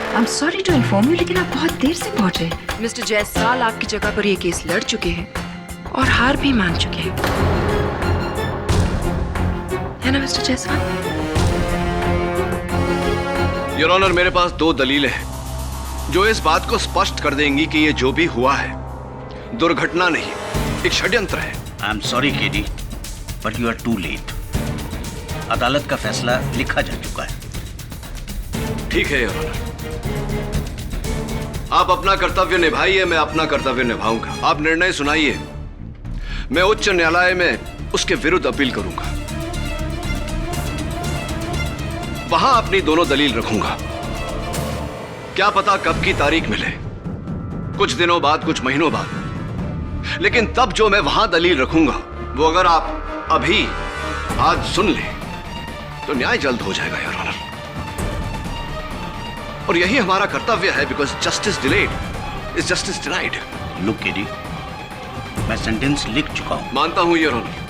I am sorry to inform you, लेकिन आप बहुत देर से पहुंचे। मिस्टर जायसवाल आपकी जगह पर यह केस लड़ चुके हैं और हार भी मान चुके हैं, है ना मिस्टर जायसवाल? योर ऑनर, मेरे पास दो दलीलें हैं जो इस बात को स्पष्ट कर देंगी कि ये जो भी हुआ है दुर्घटना नहीं, एक षड्यंत्र है। I am sorry KD, but you are too late. अदालत का फैसला लिखा जा चुका है। ठीक है योर ऑनर। आप अपना कर्तव्य निभाइए, मैं अपना कर्तव्य निभाऊंगा। आप निर्णय सुनाइए, मैं उच्च न्यायालय में उसके विरुद्ध अपील करूंगा, वहां अपनी दोनों दलील रखूंगा। क्या पता कब की तारीख मिले, कुछ दिनों बाद, कुछ महीनों बाद, लेकिन तब जो मैं वहां दलील रखूंगा वो अगर आप अभी आज सुन लें तो न्याय जल्द हो जाएगा योर ऑनर। और यही हमारा कर्तव्य है, because justice delayed is justice denied. Look KD, मैं सेंटेंस लिख चुका हूं। मानता हूं योर ऑनर।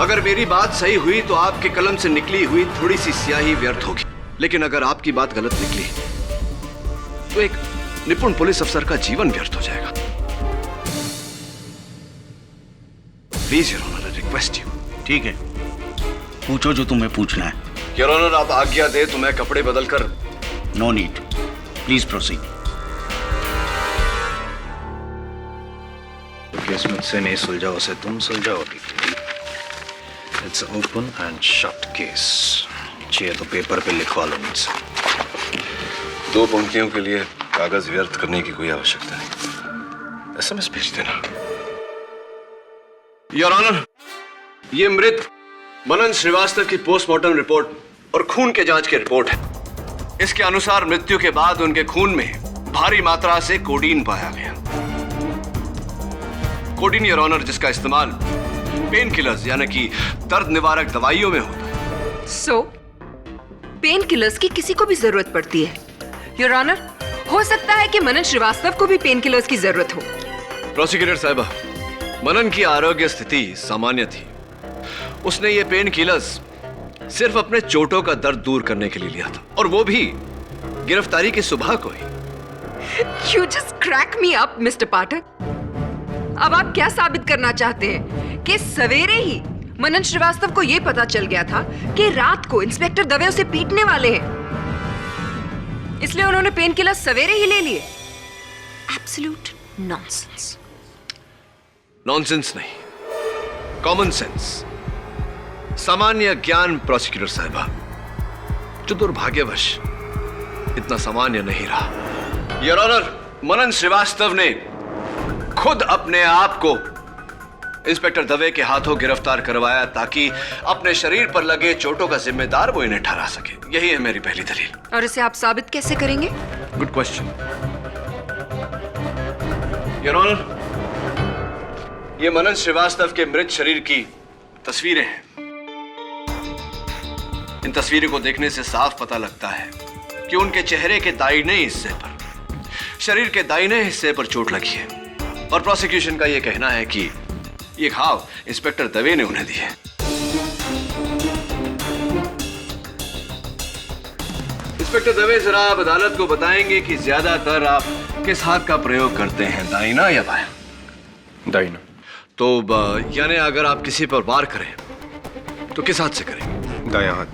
अगर मेरी बात सही हुई तो आपके कलम से निकली हुई थोड़ी सी स्याही व्यर्थ होगी, लेकिन अगर आपकी बात गलत निकली तो एक निपुण पुलिस अफसर का जीवन व्यर्थ हो जाएगा। Please your honour, I request you. ठीक है, पूछो जो तुम्हें पूछना है। योर ऑनर, आप आज्ञा दे तो मैं कपड़े बदलकर। No need, please proceed. Case मुझसे नहीं सुलझा, उसे तुम सुलझाओगी। It's open and shut case. चाहिए तो पेपर पे लिखवा लो मुझसे। 2 पंक्तियों के लिए कागज व्यर्थ करने की कोई आवश्यकता नहीं। एसएमएस भेज देना। योर ऑनर, ये मृत मनन श्रीवास्तव की पोस्टमार्टम रिपोर्ट और खून के जांच की रिपोर्ट है। इसके अनुसार मृत्यु के बाद उनके खून में भारी मात्रा से कोडीन पाया गया। कोडीन योर ऑनर, जिसका इस्तेमाल पेन किलर्स यानी कि दर्द निवारक दवाइयों में होता है। सो पेन किलर्स की किसी को भी जरूरत पड़ती है योर ऑनर। हो सकता है कि मनन श्रीवास्तव को भी पेन किलर्स की जरूरत हो। प्रोसिक्यूटर साहिबा, मनन की आरोग्य स्थिति सामान्य थी। उसने ये पेन किलर्स सिर्फ अपने चोटों का दर्द दूर करने के लिए लिया था, और वो भी गिरफ्तारी की सुबह को ही। You just crack me up, mister Pathak. अब आप क्या साबित करना चाहते हैं कि सवेरे ही मनन श्रीवास्तव को यह पता चल गया था कि रात को इंस्पेक्टर दवे उसे पीटने वाले हैं, इसलिए उन्होंने पेन किलर सवेरे ही ले लिए? Absolute nonsense. नॉनसेंस नहीं, कॉमन सेंस, सामान्य ज्ञान प्रोसिक्यूटर साहिबा, जो दुर्भाग्यवश इतना सामान्य नहीं रहा। योर ऑनर, मनन श्रीवास्तव ने खुद अपने आप को इंस्पेक्टर दवे के हाथों गिरफ्तार करवाया ताकि अपने शरीर पर लगे चोटों का जिम्मेदार वो इन्हें ठहरा सके। यही है मेरी पहली दलील। और इसे आप साबित कैसे करेंगे? Good question your honour. ये मनन श्रीवास्तव के मृत शरीर की तस्वीरें हैं। इन तस्वीरों को देखने से साफ पता लगता है कि उनके चेहरे के दाहिने हिस्से पर, शरीर के दाहिने हिस्से पर चोट लगी है, और प्रोसिक्यूशन का यह कहना है कि ये घाव इंस्पेक्टर दवे ने उन्हें दी है। इंस्पेक्टर दवे, जरा आप अदालत को बताएंगे कि ज्यादातर आप किस हाथ का प्रयोग करते हैं, दाहिना या बायां? दाहिना। तो यानी अगर आप किसी पर वार करें तो किस हाथ से करेंगे? दायां हाथ।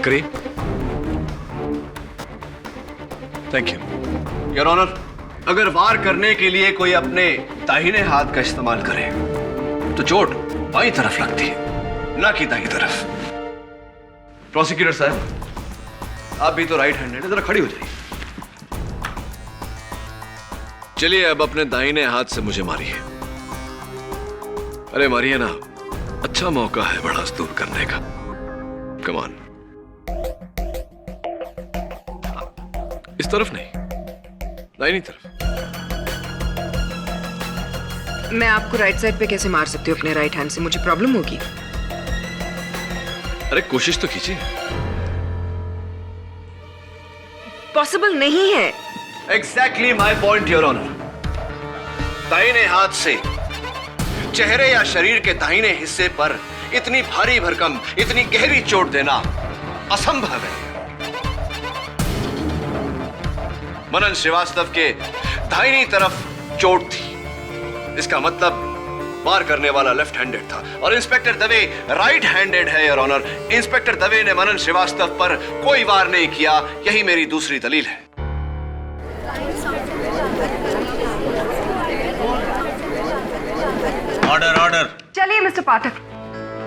करिए। Thank you your honour. अगर वार करने के लिए कोई अपने दाहिने हाथ का इस्तेमाल करे तो चोट बाईं तरफ लगती है, ना कि दाईं तरफ। प्रोसिक्यूटर साहब, आप भी तो राइट हैंडेड है, जरा खड़ी हो जाइए। चलिए अब अपने दाहिने हाथ से मुझे मारिए। अरे मारिए ना, अच्छा मौका है भड़ास दूर करने का। Come on. इस तरफ नहीं, दाहिनी तरफ। मैं आपको राइट साइड पे कैसे मार सकती हूँ अपने राइट हैंड से? मुझे प्रॉब्लम होगी। अरे कोशिश तो कीजिए। पॉसिबल नहीं है। Exactly my point your honour. दाहिने हाथ से चेहरे या शरीर के दाहिने हिस्से पर इतनी भारी भरकम, इतनी गहरी चोट देना असंभव है। मनन श्रीवास्तव के दाहिनी तरफ चोट थी, इसका मतलब वार करने वाला लेफ्ट हैंडेड था, और इंस्पेक्टर दवे राइट हैंडेड है योर ऑनर। इंस्पेक्टर दवे ने मनन श्रीवास्तव पर कोई वार नहीं किया। यही मेरी दूसरी दलील है। Order order. चलिए मिस्टर पाठक,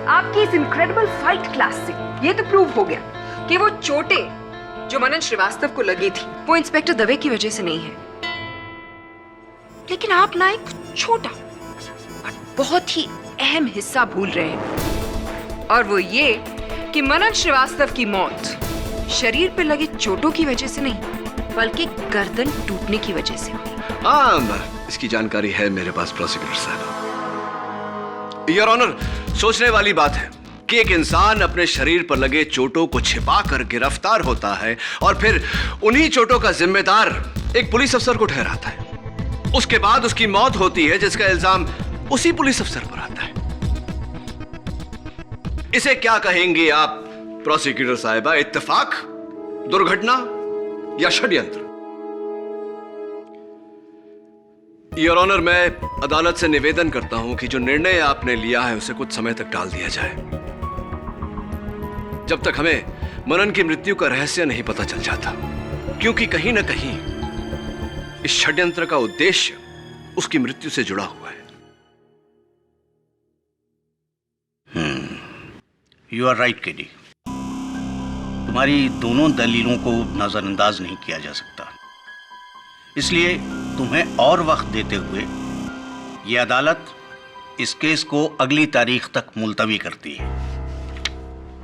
आपकी इस इनक्रेडिबल फाइट क्लास से ये तो प्रूव हो गया कि वो चोटें जो मनन श्रीवास्तव को लगी थी वो इंस्पेक्टर दवे की वजह से नहीं है, लेकिन आप ना एक छोटा और बहुत ही अहम हिस्सा भूल रहे हैं, और वो ये कि मनन श्रीवास्तव की मौत शरीर पर लगे चोटों की वजह से नहीं बल्कि गर्दन टूटने की वजह से हुई। हाँ, इसकी जानकारी है मेरे पास प्रोसिक्यूटर साहब। योर ऑनर, सोचने वाली बात है कि एक इंसान अपने शरीर पर लगे चोटों को छिपाकर गिरफ्तार होता है और फिर उन्हीं चोटों का जिम्मेदार एक पुलिस अफसर को ठहराता है। उसके बाद उसकी मौत होती है जिसका इल्जाम उसी पुलिस अफसर पर आता है। इसे क्या कहेंगे आप प्रोसिक्यूटर साहिबा, इत्तेफाक, दुर्घटना या षड्यंत्र? योर ऑनर, मैं अदालत से निवेदन करता हूं कि जो निर्णय आपने लिया है उसे कुछ समय तक टाल दिया जाए, जब तक हमें मनन की मृत्यु का रहस्य नहीं पता चल जाता, क्योंकि कहीं ना कहीं इस षड्यंत्र का उद्देश्य उसकी मृत्यु से जुड़ा हुआ है। यू आर राइट केडी, तुम्हारी दोनों दलीलों को नजरअंदाज नहीं किया जा सकता। इसलिए तुम्हें और वक्त देते हुए यह अदालत इस केस को अगली तारीख तक मुलतवी करती है।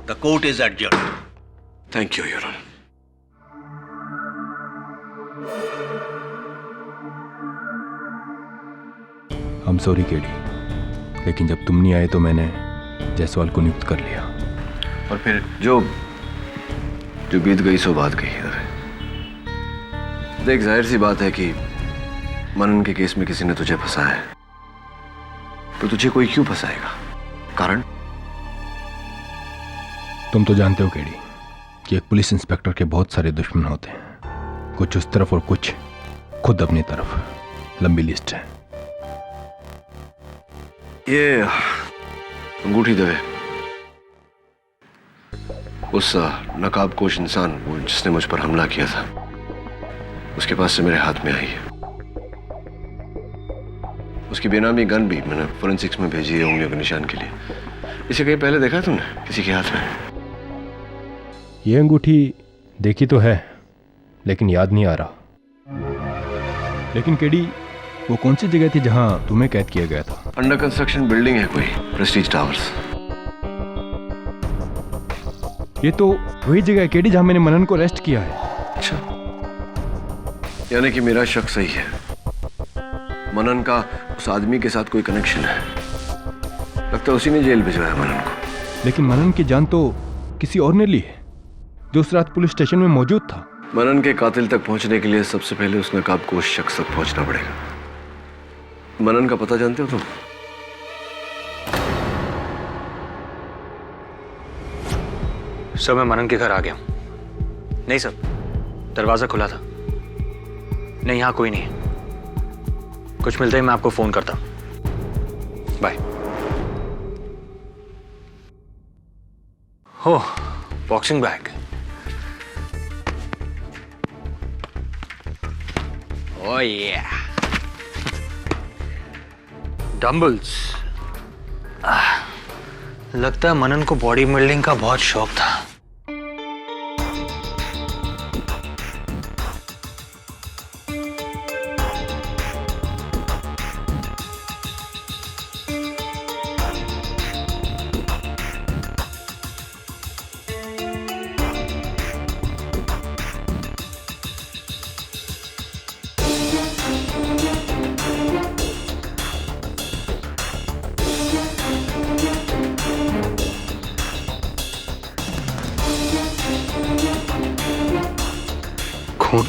The court is adjourned. Thank you your honour. I am sorry KD, लेकिन जब तुम नहीं आए तो मैंने जायसवाल को नियुक्त कर लिया। और फिर जो बीत गई सो बात गई। अरे देख, जाहिर सी बात है कि मनन के केस में किसी ने तुझे फंसाया है, तो तुझे कोई क्यों फंसाएगा? कारण? तुम तो जानते हो केडी कि एक पुलिस इंस्पेक्टर के बहुत सारे दुश्मन होते हैं, कुछ उस तरफ और कुछ खुद अपनी तरफ। लंबी लिस्ट है। ये अंगूठी दे, उस नकाबपोश इंसान वो जिसने मुझ पर हमला किया था, उसके पास से मेरे हाथ में आई है। उसकी बेनामी गन भी मैंने फोरेंसिक्स में भेजी है उंगलियों के निशान के लिए। इसे कहीं पहले देखा तुमने किसी के हाथ में? ये अंगूठी देखी तो है, लेकिन याद नहीं आ रहा। लेकिन केडी, वो कौन सी जगह थी जहां तुम्हें कैद किया गया था? अंडर कंस्ट्रक्शन बिल्डिंग है कोई, प्रेस्टीज टावर्स। ये तो वही जगह है केडी जहां मैंने मनन को अरेस्ट किया है। अच्छा, यानी कि मेरा शक सही है। मनन का उस आदमी के साथ कोई कनेक्शन है। लगता है उसी ने जेल भिजवाया मनन को। लेकिन मनन की जान तो किसी और ने ली है, जो उस रात पुलिस स्टेशन में मौजूद था। मनन के कातिल तक पहुंचने के लिए सबसे पहले उस नकाबपोश शख्स तक पहुंचना पड़ेगा। मनन का पता जानते हो तुम? सर, मैं मनन के घर आ गया हूं। नहीं सर, दरवाजा खुला था। नहीं, यहां कोई नहीं। कुछ मिलते ही मैं आपको फोन करता हूं। बाय। हो, बॉक्सिंग बैग। ओह या, डंबल्स। लगता है मनन को बॉडी बिल्डिंग का बहुत शौक था। खून।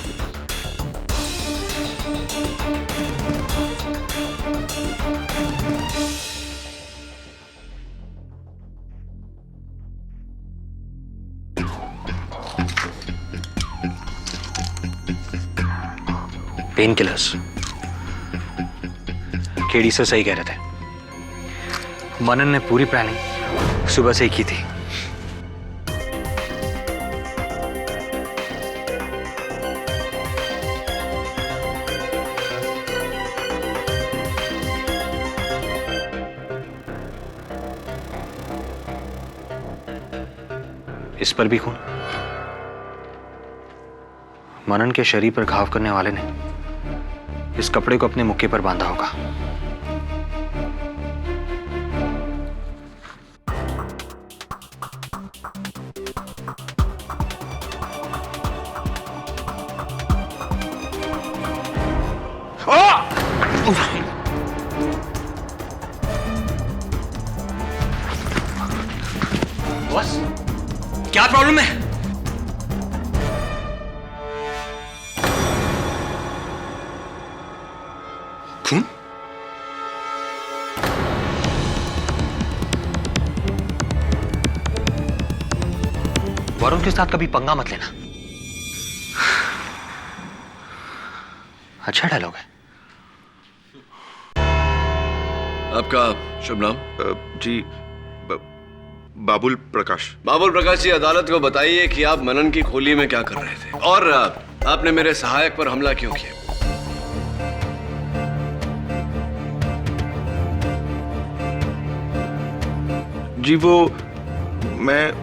Pain killers. केडी सर सही कह रहे थे। मनन ने पूरी प्लानिंग सुबह से ही की थी। इस पर भी खून। मनन के शरीर पर घाव करने वाले ने इस कपड़े को अपने मुक्के पर बांधा होगा। बॉस, क्या प्रॉब्लम है? खून? वरुण के साथ कभी पंगा मत लेना। अच्छा डायलॉग है। आपका शुभ नाम? जी बाबुल प्रकाश। बाबुल प्रकाश जी, अदालत को बताइए कि आप मनन की खोली में क्या कर रहे थे और आपने मेरे सहायक पर हमला क्यों किया? जी वो मैं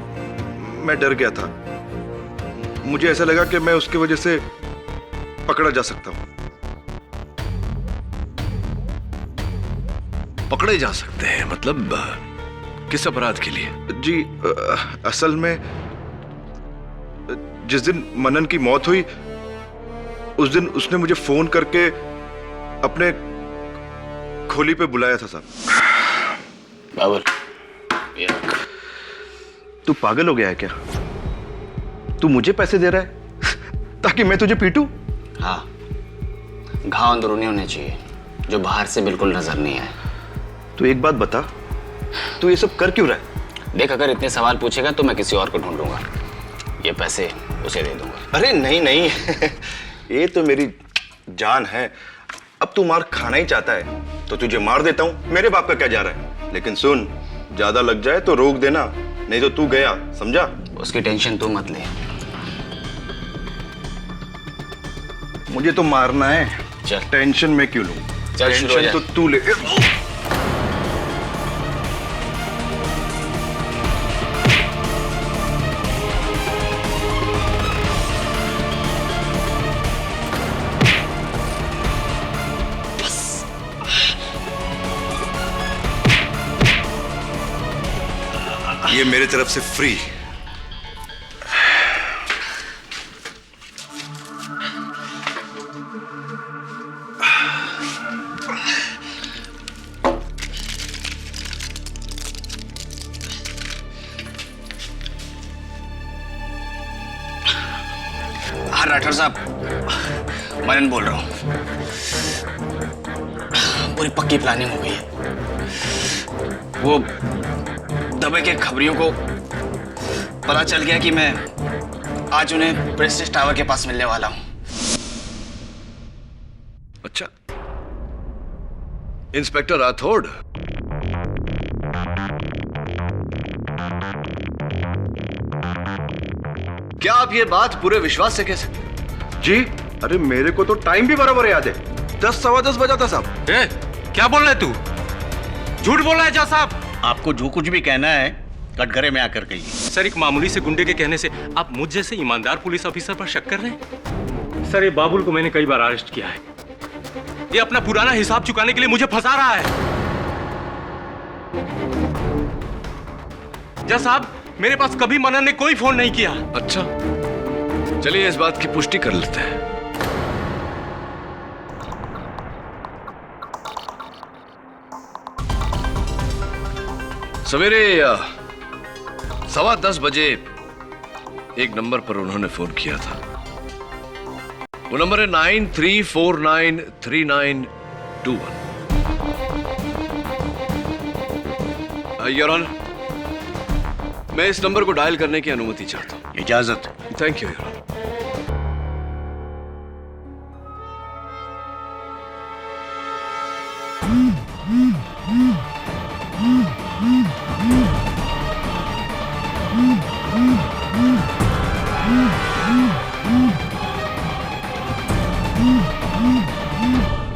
डर गया था। मुझे ऐसा लगा कि मैं उसकी वजह से पकड़ा जा सकता हूं। पकड़े जा सकते हैं? मतलब किस अपराध के लिए? जी असल में जिस दिन मनन की मौत हुई उस दिन उसने मुझे फोन करके अपने खोली पे बुलाया था साहब। बाबुल, तू पागल हो गया है क्या? तू मुझे पैसे दे रहा है ताकि मैं तुझे पीटूं? हाँ, घाव अंदरूनी होने चाहिए जो बाहर से बिल्कुल नजर नहीं आए। तू एक बात बता, तू ये सब कर क्यों रहा है? देख, अगर इतने सवाल पूछेगा तो मैं किसी और को ढूंढूंगा। ये पैसे उसे दे दूंगा। अरे नहीं नहीं ये तो मेरी जान है। अब तू मार खाना ही चाहता है तो तुझे मार देता हूं। मेरे बाप का क्या जा रहा है? लेकिन सुन, ज्यादा लग जाए तो रोक देना, नहीं तो तू गया, समझा? उसकी टेंशन तू मत ले। मुझे तो मारना है। चल। टेंशन मैं क्यों लूं? चल, शुरू हो टेंशन जा। तो तू ले। ये मेरे तरफ से फ्री। हाँ राठौर साहब, मनन बोल रहा हूं। पूरी पक्की प्लानिंग हो गई है। वो दबे के खबरियों को पता चल गया कि मैं आज उन्हें प्रेस्टीज टावर के पास मिलने वाला हूं। अच्छा, इंस्पेक्टर राठौड़, क्या आप ये बात पूरे विश्वास से कह सकते हैं? जी अरे मेरे को तो टाइम भी बराबर याद है। 10 सवा 10 बजा था साहब। क्या बोल रहा है तू? झूठ बोल रहा है जज साहब। आपको जो कुछ भी कहना है कटघरे में आकर कहिए। सर, एक मामूली से गुंडे के कहने से आप मुझ जैसे ईमानदार पुलिस ऑफिसर पर शक कर रहे हैं? सर, ये बाबुल को मैंने कई बार अरेस्ट किया है। ये अपना पुराना हिसाब चुकाने के लिए मुझे फंसा रहा है। जज साहब, मेरे पास कभी मनन ने कोई फोन नहीं किया। अच्छा, चलिए इस बात की पुष्टि कर लेते हैं। सवेरे 10:15 बजे एक नंबर पर उन्होंने फोन किया था। वो नंबर है 93493921। योर ऑनर, मैं इस नंबर को डायल करने की अनुमति चाहता हूं। इजाजत। Thank you your honour.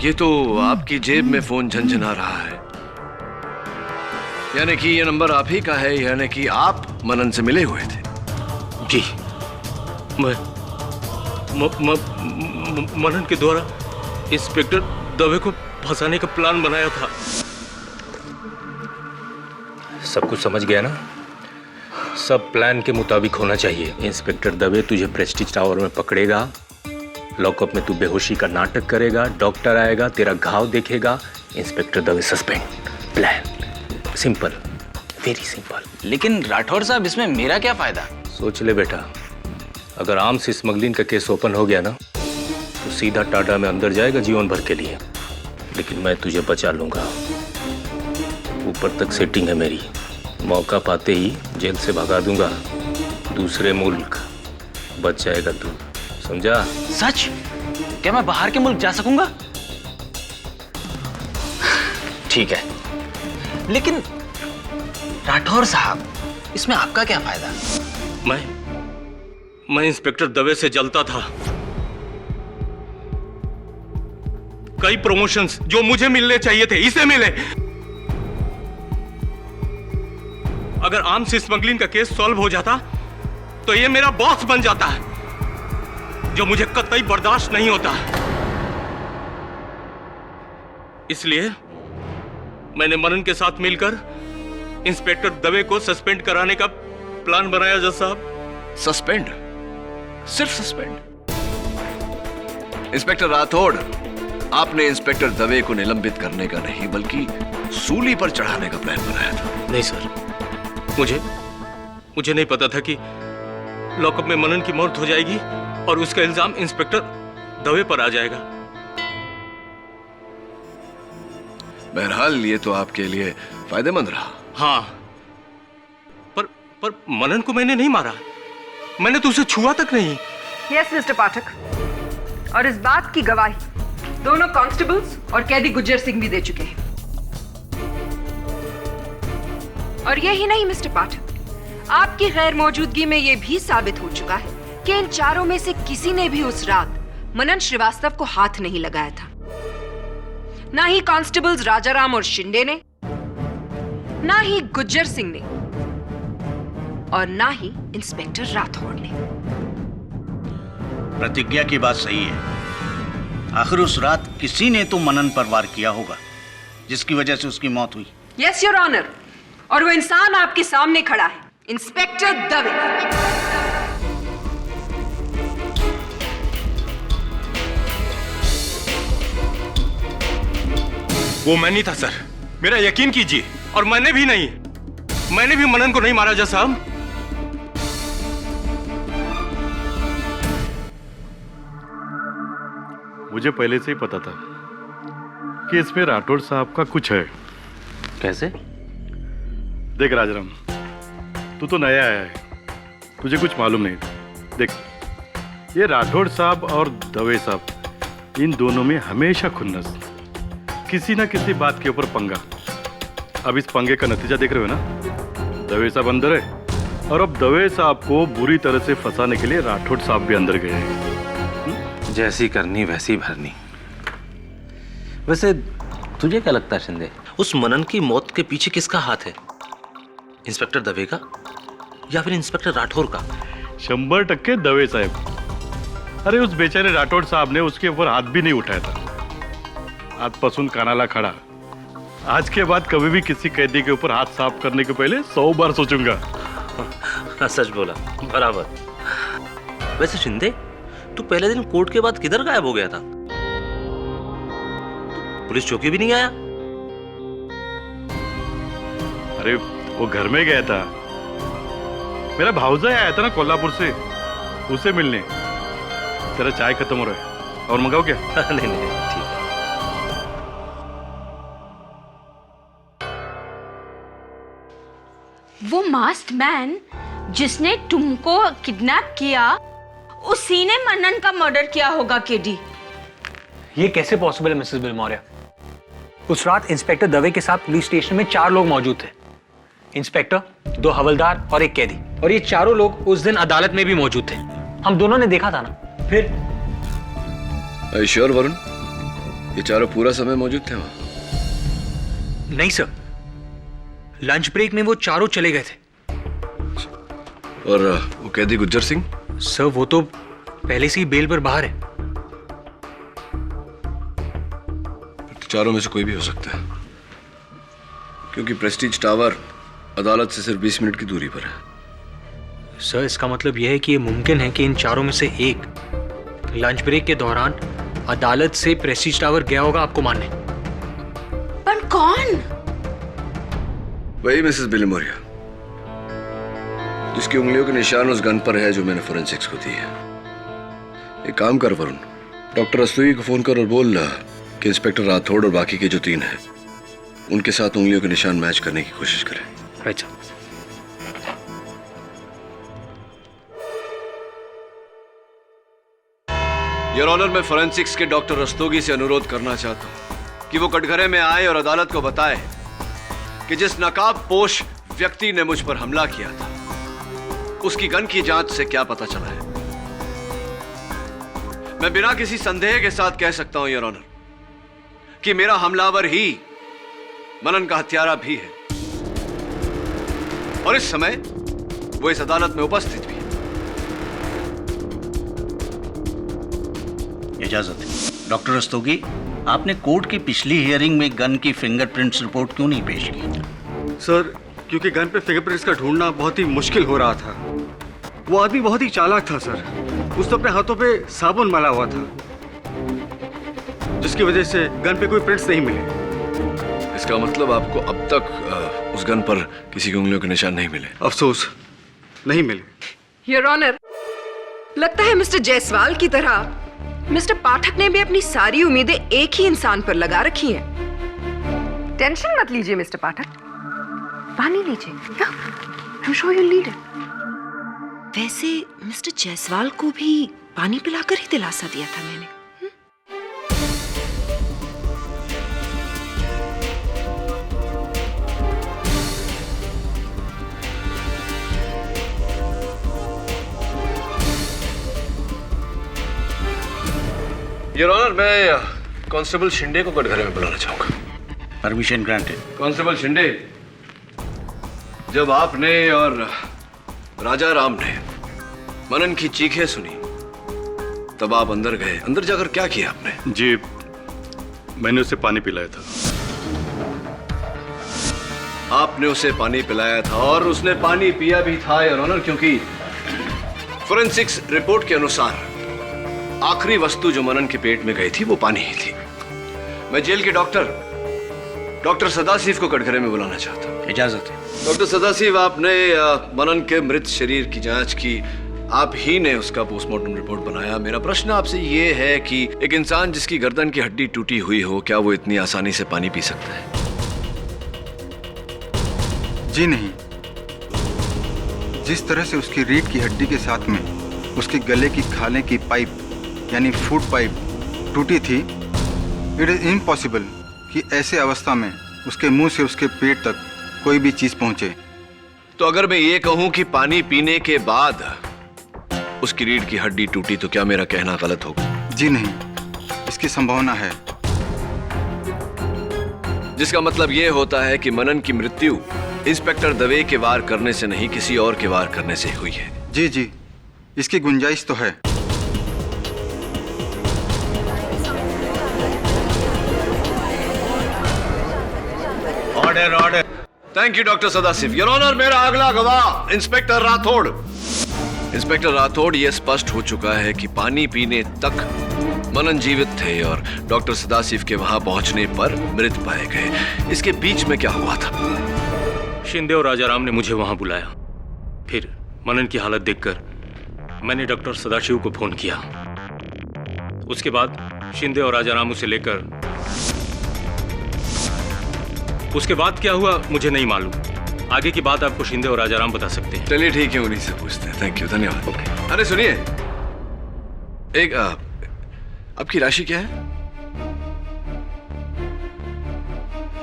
ये तो आपकी जेब में फोन झनझना रहा है, यानी कि ये नंबर आप ही का है, यानी कि आप मनन से मिले हुए थे। जी, मनन के द्वारा इंस्पेक्टर दवे को फंसाने का प्लान बनाया था। सब कुछ समझ गया ना? सब प्लान के मुताबिक होना चाहिए। इंस्पेक्टर दवे तुझे प्रेस्टीज टावर में पकड़ेगा, लॉकअप में तू बेहोशी का नाटक करेगा, डॉक्टर आएगा, तेरा घाव देखेगा, inspector Dave suspend. Plan simple, very simple. लेकिन राठौर साहब, इसमें मेरा क्या फायदा? सोच ले बेटा, अगर आर्म्स स्मगलिंग का केस ओपन हो गया ना तो सीधा टाटा में अंदर जाएगा जीवन भर के लिए। लेकिन मैं तुझे बचा लूंगा, ऊपर तक सेटिंग है मेरी। मौका पाते ही जेल से भगा दूंगा, दूसरे मुल्क बच जाएगा तू, समझा? सच? क्या मैं बाहर के मुल्क जा सकूंगा? ठीक है, लेकिन राठौर साहब, इसमें आपका क्या फायदा? मैं इंस्पेक्टर दवे से जलता था। कई प्रमोशंस जो मुझे मिलने चाहिए थे इसे मिले। अगर आर्म्स स्मगलिंग का केस सॉल्व हो जाता तो ये मेरा बॉस बन जाता है, जो मुझे कतई बर्दाश्त नहीं होता। इसलिए मैंने मनन के साथ मिलकर इंस्पेक्टर दवे को सस्पेंड कराने का प्लान बनाया। जज साहब, सस्पेंड? सिर्फ सस्पेंड? इंस्पेक्टर राठौड़, आपने इंस्पेक्टर दवे को निलंबित करने का नहीं बल्कि सूली पर चढ़ाने का प्लान बनाया था। नहीं सर, मुझे नहीं पता था कि लॉकअप में मनन की मौत हो जाएगी और उसका इल्जाम इंस्पेक्टर दवे पर आ जाएगा। बहरहाल ये तो आपके लिए फायदेमंद रहा। हाँ, पर मनन को मैंने नहीं मारा, मैंने तो उसे छुआ तक नहीं। यस मिस्टर पाठक, और इस बात की गवाही दोनों कांस्टेबल्स और कैदी गुज्जर सिंह भी दे चुके हैं। और यही नहीं मिस्टर पाठक, आपकी गैर मौजूदगी में यह भी साबित हो चुका है कि इन चारों में से किसी ने भी उस रात मनन श्रीवास्तव को हाथ नहीं लगाया था। ना ही कांस्टेबल्स राजाराम और शिंदे ने, ना ही गुज्जर सिंह ने, और ना ही इंस्पेक्टर राठौड़ ने। प्रतिज्ञा की बात सही है। आखिर उस रात किसी ने तो मनन पर वार किया होगा, जिसकी वजह से उसकी मौत हुई। यस योर ऑनर, और वो इंसान आपके सामने खड़ा है, इंस्पेक्टर दवे। वो मैं नहीं था सर, मेरा यकीन कीजिए। और मैंने भी मनन को नहीं मारा। जज साहब, मुझे पहले से ही पता था कि इसमें राठौड़ साहब का कुछ है। कैसे? देख राजाराम, तू तो नया आया है, तुझे कुछ मालूम नहीं। देख, ये राठौड़ साहब और दवे साहब, इन दोनों में हमेशा खुन्नस, किसी ना किसी बात के ऊपर पंगा। अब इस पंगे का नतीजा देख रहे हो ना? दवे साहब अंदर है, और अब दवे साहब को बुरी तरह से फंसाने के लिए राठौड़ साहब भी अंदर गए हैं। जैसी करनी वैसी भरनी। वैसे तुझे क्या लगता है शिंदे, उस मनन की मौत के पीछे किसका हाथ है? इंस्पेक्टर दवे का या फिर इंस्पेक्टर राठौर का? 100% दवे साहब। अरे उस बेचारे राठौड़ साहब ने उसके ऊपर हाथ भी नहीं उठाया था। आजपासून कानाला खड़ा। आज के बाद कभी भी किसी कैदी के ऊपर हाथ साफ करने के पहले 100 बार सोचूंगा। सच बोला, बराबर। वैसे शिंदे, तू पहले दिन कोर्ट के बाद किधर गायब हो गया था? पुलिस चौकी भी नहीं आया? अरे वो घर में गया था, मेरा भाऊजा आया था ना कोल्हापुर से, उसे मिलने। तेरा चाय खत्म हो रहा है, और मंगाओ क्या? नहीं ठीक है। वो मास्क्ड मैन जिसने तुमको किडनैप किया, उसी ने मनन का मर्डर किया होगा केडी। ये कैसे पॉसिबल है मिसेस बिलमौर्या? उस रात इंस्पेक्टर दवे के साथ पुलिस स्टेशन में 4 लोग मौजूद थे। इंस्पेक्टर, 2 हवलदार और 1 कैदी। और ये चारों लोग उस दिन अदालत में भी मौजूद थे। हम दोनों ने देखा था ना। फिर श्योर वरुण, ये चारों पूरा समय मौजूद थे वहां? नहीं सर, लंच ब्रेक में वो चारों चले गए थे। और वो कैदी गुज्जर सिंह? सर वो तो पहले से ही बेल पर बाहर है। तो चारों में से कोई भी हो सकता है, क्योंकि प्रेस्टीज टावर अदालत से सिर्फ 20 मिनट की दूरी पर है। सर, इसका मतलब यह है कि यह मुमकिन है कि इन चारों में से एक लंच ब्रेक के दौरान अदालत से प्रेस्टीज टावर गया होगा आपको मारने। पर कौन? वही मिसेस बिलिमोरिया, जिसकी उंगलियों के निशान उस गन पर है जो मैंने फोरेंसिक्स को दी है। एक काम कर वरुण, डॉक्टर रस्तोगी को फोन कर और बोल कि इंस्पेक्टर राठौड़ और बाकी के जो 3 हैं उनके साथ उंगलियों के निशान मैच करने की कोशिश करें। Right sir. योर ऑनर, मैं फोरेंसिक्स के डॉक्टर रस्तोगी से अनुरोध करना चाहता हूं कि वो कटघरे में आए और अदालत को बताए कि जिस नकाबपोश व्यक्ति ने मुझ पर हमला किया था उसकी गन की जांच से क्या पता चला है। मैं बिना किसी संदेह के साथ कह सकता हूं योर ऑनर कि मेरा हमलावर ही मनन का हत्यारा भी है, और इस समय वो इस अदालत में उपस्थित भी है। इजाजत है। डॉक्टर रस्तोगी, आपने कोर्ट की पिछली हियरिंग में गन की फिंगरप्रिंट्स रिपोर्ट क्यों नहीं पेश की? सर, क्योंकि गन पे फिंगरप्रिंट्स का ढूंढना बहुत ही मुश्किल हो रहा था। वो आदमी बहुत ही चालाक था सर। उसने अपने हाथों पे साबुन मला हुआ था, जिसकी वजह से गन पे कोई प्रिंट्स नहीं मिले। इसका मतलब आपको अब तक उस गन पर किसी की उंगलियों के निशान नहीं मिले? अफसोस, नहीं मिले। योर ऑनर, लगता है मिस्टर जायसवाल की तरह मिस्टर पाठक ने भी अपनी सारी उम्मीदें एक ही इंसान पर लगा रखी हैं। टेंशन मत लीजिए मिस्टर पाठक, पानी लीजिए। आई am sure you need it. वैसे मिस्टर जायसवाल को भी पानी पिलाकर ही दिलासा दिया था मैंने। योर ऑनर, मैं कांस्टेबल शिंदे को कटघरे में बुलाना चाहूंगा। Permission granted. कांस्टेबल शिंदे, जब आपने और राजा राम ने मनन की चीखें सुनी तब आप अंदर गए। अंदर जाकर क्या किया आपने? जी, मैंने उसे पानी पिलाया था। आपने उसे पानी पिलाया था और उसने पानी पिया भी था योर ऑनर, क्योंकि फोरेंसिक्स रिपोर्ट के अनुसार आखिरी वस्तु जो मनन के पेट में गई थी वो पानी ही थी। मैं जेल के डॉक्टर सदाशिव को कटघरे में बुलाना चाहता हूँ। इजाजत है। डॉक्टर सदाशिव, आपने मनन के मृत शरीर की जांच की, आप ही ने उसका पोस्टमार्टम रिपोर्ट बनाया। मेरा प्रश्न आपसे ये है कि एक इंसान जिसकी गर्दन की हड्डी टूटी हुई हो, क्या वो इतनी आसानी से पानी पी सकता है? जी नहीं। जिस तरह से उसकी रीढ़ की हड्डी के साथ में उसके गले की खाने की पाइप यानी फूड पाइप टूटी थी, इट इज इम्पॉसिबल कि ऐसे अवस्था में उसके मुंह से उसके पेट तक कोई भी चीज पहुंचे। तो अगर मैं ये कहूं कि पानी पीने के बाद उसकी रीढ़ की हड्डी टूटी, तो क्या मेरा कहना गलत होगा? जी नहीं, इसकी संभावना है। जिसका मतलब ये होता है कि मनन की मृत्यु इंस्पेक्टर दवे के वार करने से नहीं, किसी और के वार करने से हुई है। जी जी, इसकी गुंजाइश तो है। Order order. Thank you doctor Sadashiv. Your honour, मेरा अगला गवाह इंस्पेक्टर राठौड़। इंस्पेक्टर राठौड़, यह स्पष्ट हो चुका है कि पानी पीने तक मनन जीवित थे और डॉक्टर सदाशिव के वहां पहुंचने पर मृत पाए गए। इसके बीच में क्या हुआ था? शिंदे और राजाराम ने मुझे वहां बुलाया। फिर मनन की हालत देखकर मैंने डॉक्टर सदाशिव को फोन किया। उसके बाद शिंदे और राजाराम उसे लेकर, उसके बाद क्या हुआ मुझे नहीं मालूम। आगे की बात आपको शिंदे और राजाराम बता सकते हैं। चलिए ठीक है, उन्हीं से पूछते हैं। थैंक यू, धन्यवाद। ओके। अरे सुनिए, एक आपकी राशि क्या है?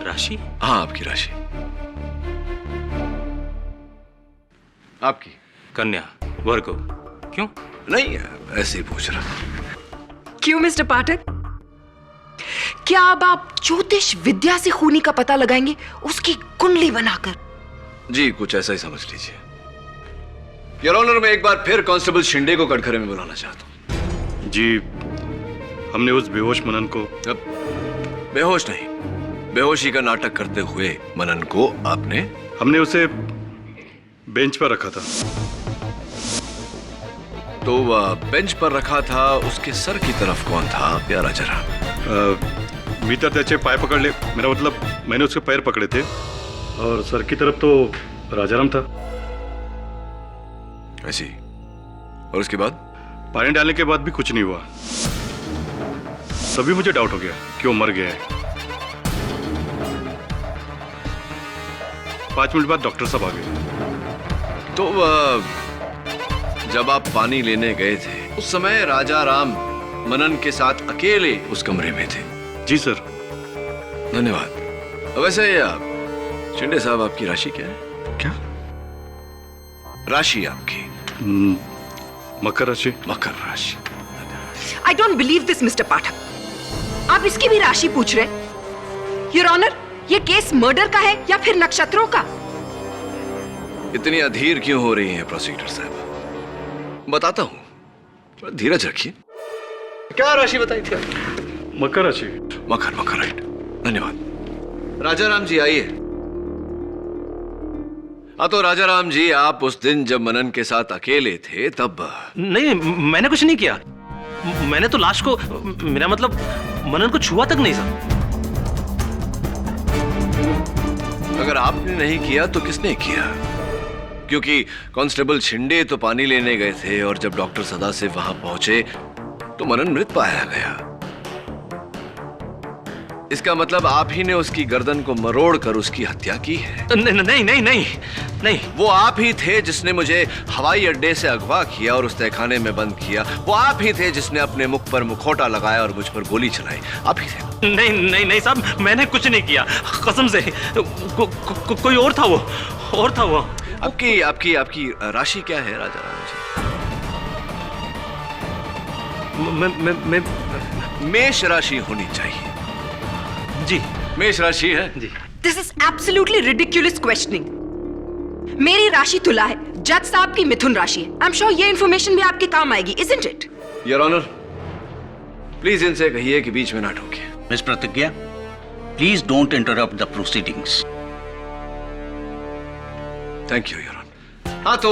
राशि? हाँ, आपकी राशि। आपकी? कन्या, वर्गो। क्यों? नहीं, ऐसे ही पूछ रहा। क्यों मिस्टर पाठक? क्या अब आप ज्योतिष विद्या से खूनी का पता लगाएंगे, उसकी कुंडली बनाकर? जी, कुछ ऐसा ही समझ लीजिए। योर ऑनर, मैं एक बार फिर कांस्टेबल शिंदे को कटघरे में बुलाना चाहता हूं। जी, हमने उस बेहोश मनन को... अब बेहोश नहीं, बेहोशी का नाटक करते हुए मनन को आपने... हमने उसे बेंच पर रखा था। तो बेंच पर रखा था, उसके सर की तरफ कौन था प्यारा जरा? मी तर त्याचे पाय पकड़ले, मेरा मतलब मैंने उसके पैर पकड़े थे, और सर की तरफ तो राजाराम था। ऐसी? और उसके बाद? पानी डालने के बाद भी कुछ नहीं हुआ। तभी मुझे डाउट हो गया कि वो मर गया है। 5 मिनट बाद डॉक्टर साहब आ गए। तो जब आप पानी लेने गए थे उस समय राजाराम मनन के साथ अकेले उस कमरे में थे? जी सर। धन्यवाद। वैसे शिंदे साहब, आपकी राशि क्या है? क्या राशि आपकी? मकर राशि। मकर राशि। I don't believe this mister Pathak. आप इसकी भी राशि पूछ रहे? योर ऑनर, ये केस मर्डर का है या फिर नक्षत्रों का? इतनी अधीर क्यों हो रही हैं प्रोसिक्यूटर साहब? बताता हूं, थोड़ा धीरज रखिए। क्या राशि बताई थी? मकर राशि। मकर, राइट। धन्यवाद। राजाराम जी आइए। हाँ तो राजाराम जी, आप उस दिन जब मनन के साथ अकेले थे तब... नहीं, मैंने कुछ नहीं किया। मैंने तो लाश को, मेरा मतलब मनन को छुआ तक नहीं सर। अगर आपने नहीं किया तो किसने किया? क्योंकि कांस्टेबल शिंदे तो पानी लेने गए थे और जब डॉक्टर सदाशिव वहां पहुंचे तो मनन मृत पाया गया। इसका मतलब आप ही ने उसकी गर्दन को मरोड़ कर उसकी हत्या की है? नहीं। वो आप ही थे जिसने मुझे हवाई अड्डे से अगवा किया और उस तहखाने में बंद किया। वो आप ही थे जिसने अपने मुख पर मुखौटा लगाया और मुझ पर गोली चलाई। आप ही थे। नहीं साहब, मैंने कुछ नहीं किया, कसम से। कोई और था वो। आपकी राशि क्या है राजाराम जी? मेष राशि होनी चाहिए। जी, मेष राशि है जी। This is absolutely ridiculous questioning. मेरी राशि तुला है, जज साहब की मिथुन राशि है। आई एम श्योर ये इंफॉर्मेशन भी आपके काम आएगी, isn't it? Your honour, please इनसे कहिए कि बीच में ना टोके। Miss Pratigya, please don't interrupt the proceedings. Thank you your honour. हाँ तो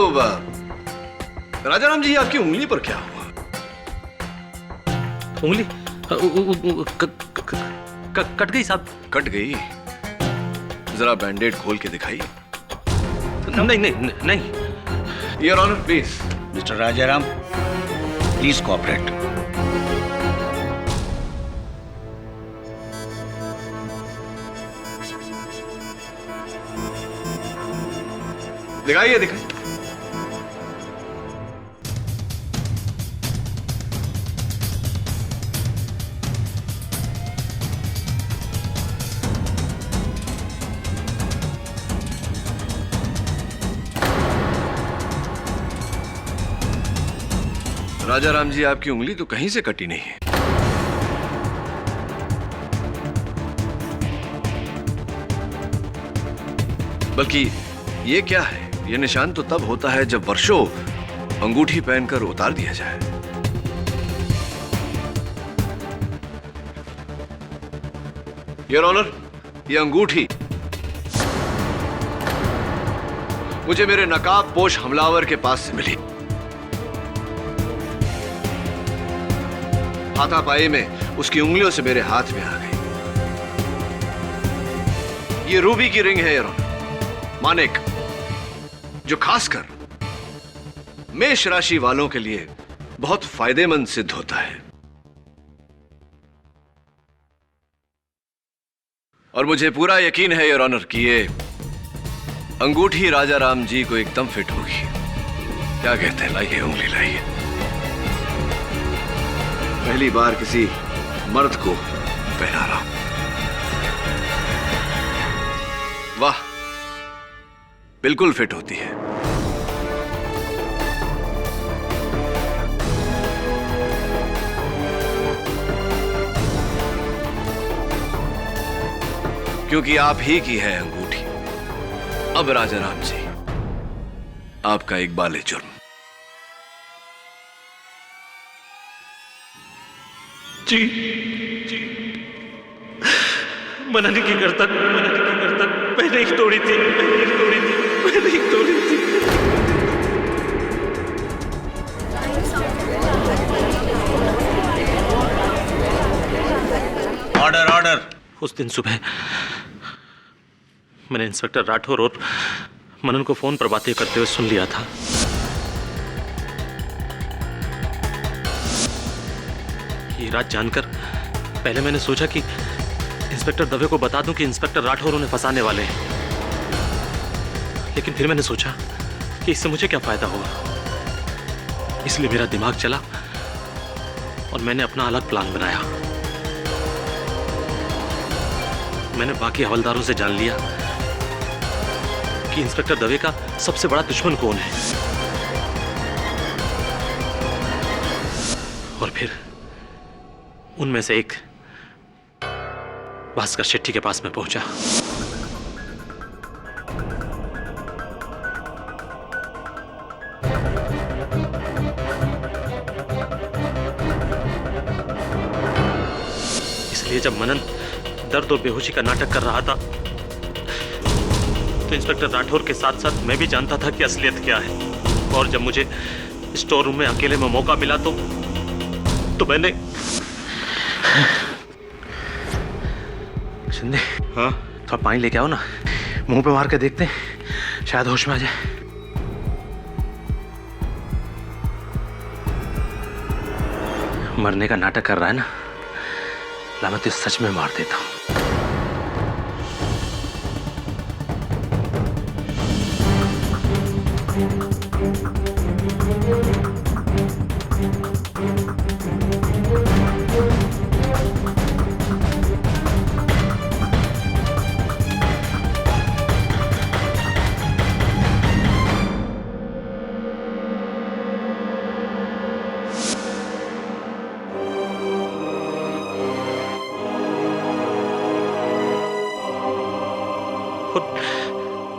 राजाराम जी, आपकी उंगली पर क्या हुआ? उंगली कट गई साहब। कट गई? जरा बैंडेड खोल के दिखाइए। नहीं। Your honour please. Mister Rajaram, please cooperate. दिखाइए। राजाराम जी, आपकी उंगली तो कहीं से कटी नहीं है। बल्कि ये क्या है? ये निशान तो तब होता है जब वर्षों अंगूठी पहनकर उतार दिया जाए। योर ऑनर, ये अंगूठी मुझे मेरे नकाबपोश हमलावर के पास से मिली। हाथापाई में उसकी उंगलियों से मेरे हाथ में आ गई। ये रूबी की रिंग है योर ऑनर, मानिक, जो खासकर मेष राशि वालों के लिए बहुत फायदेमंद सिद्ध होता है। और मुझे पूरा यकीन है योर ऑनर कि ये अंगूठी राजाराम जी को एकदम फिट होगी। क्या कहते हैं? लाइए उंगली लाइए। पहली बार किसी मर्द को पहना रहा हूं। वाह, बिल्कुल फिट होती है। क्योंकि आप ही की है अंगूठी। अब राजाराम जी, आपका इकबाल जुर्म। जी जी मनन की करता मैंने ही तोड़ी थी। Order order. उस दिन सुबह मैंने इंस्पेक्टर राठौर और मनन को फोन पर बातें करते हुए सुन लिया था। ये रात जानकर पहले मैंने सोचा कि इंस्पेक्टर दवे को बता दूं कि इंस्पेक्टर राठौर उन्हें फंसाने वाले हैं, लेकिन फिर मैंने सोचा कि इससे मुझे क्या फायदा होगा। इसलिए मेरा दिमाग चला और मैंने अपना अलग प्लान बनाया। मैंने बाकी हवलदारों से जान लिया कि इंस्पेक्टर दवे का सबसे बड़ा दुश्मन कौन है, और फिर उनमें से एक भास्कर शेट्टी के पास में पहुंचा। इसलिए जब मनन दर्द और बेहोशी का नाटक कर रहा था तो इंस्पेक्टर राठौर के साथ साथ मैं भी जानता था कि असलियत क्या है। और जब मुझे स्टोर रूम में अकेले में मौका मिला तो मैंने शिंदे, हाँ थोड़ा पानी लेके आओ ना, मुंह पे मार के देखते हैं, शायद होश में आ जाए। मरने का नाटक कर रहा है ना, ला मैं तुझे सच में मार देता हूं।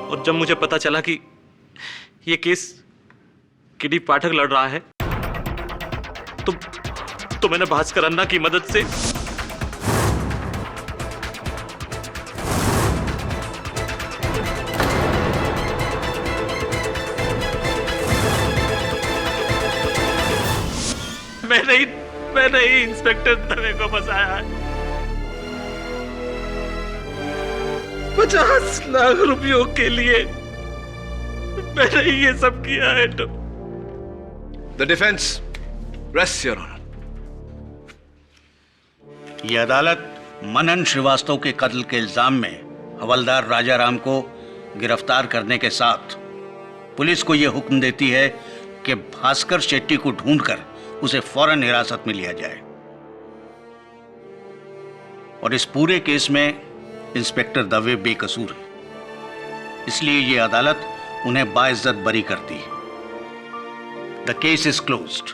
और जब मुझे पता चला कि ये केस किडी पाठक लड़ रहा है तो मैंने भास्कर अन्ना की मदद से मैंने ही इंस्पेक्टर दवे को फंसाया है। 50 लाख रुपयों के लिए मैंने ये सब किया है। तो the defence rest your honour. यह अदालत मनन श्रीवास्तव के कत्ल के इल्जाम में हवलदार राजाराम को गिरफ्तार करने के साथ पुलिस को यह हुक्म देती है कि भास्कर शेट्टी को ढूंढकर उसे फौरन हिरासत में लिया जाए। और इस पूरे केस में इंस्पेक्टर दवे बेकसूर है, इसलिए यह अदालत उन्हें बाइज्जत बरी करती है। The case is closed.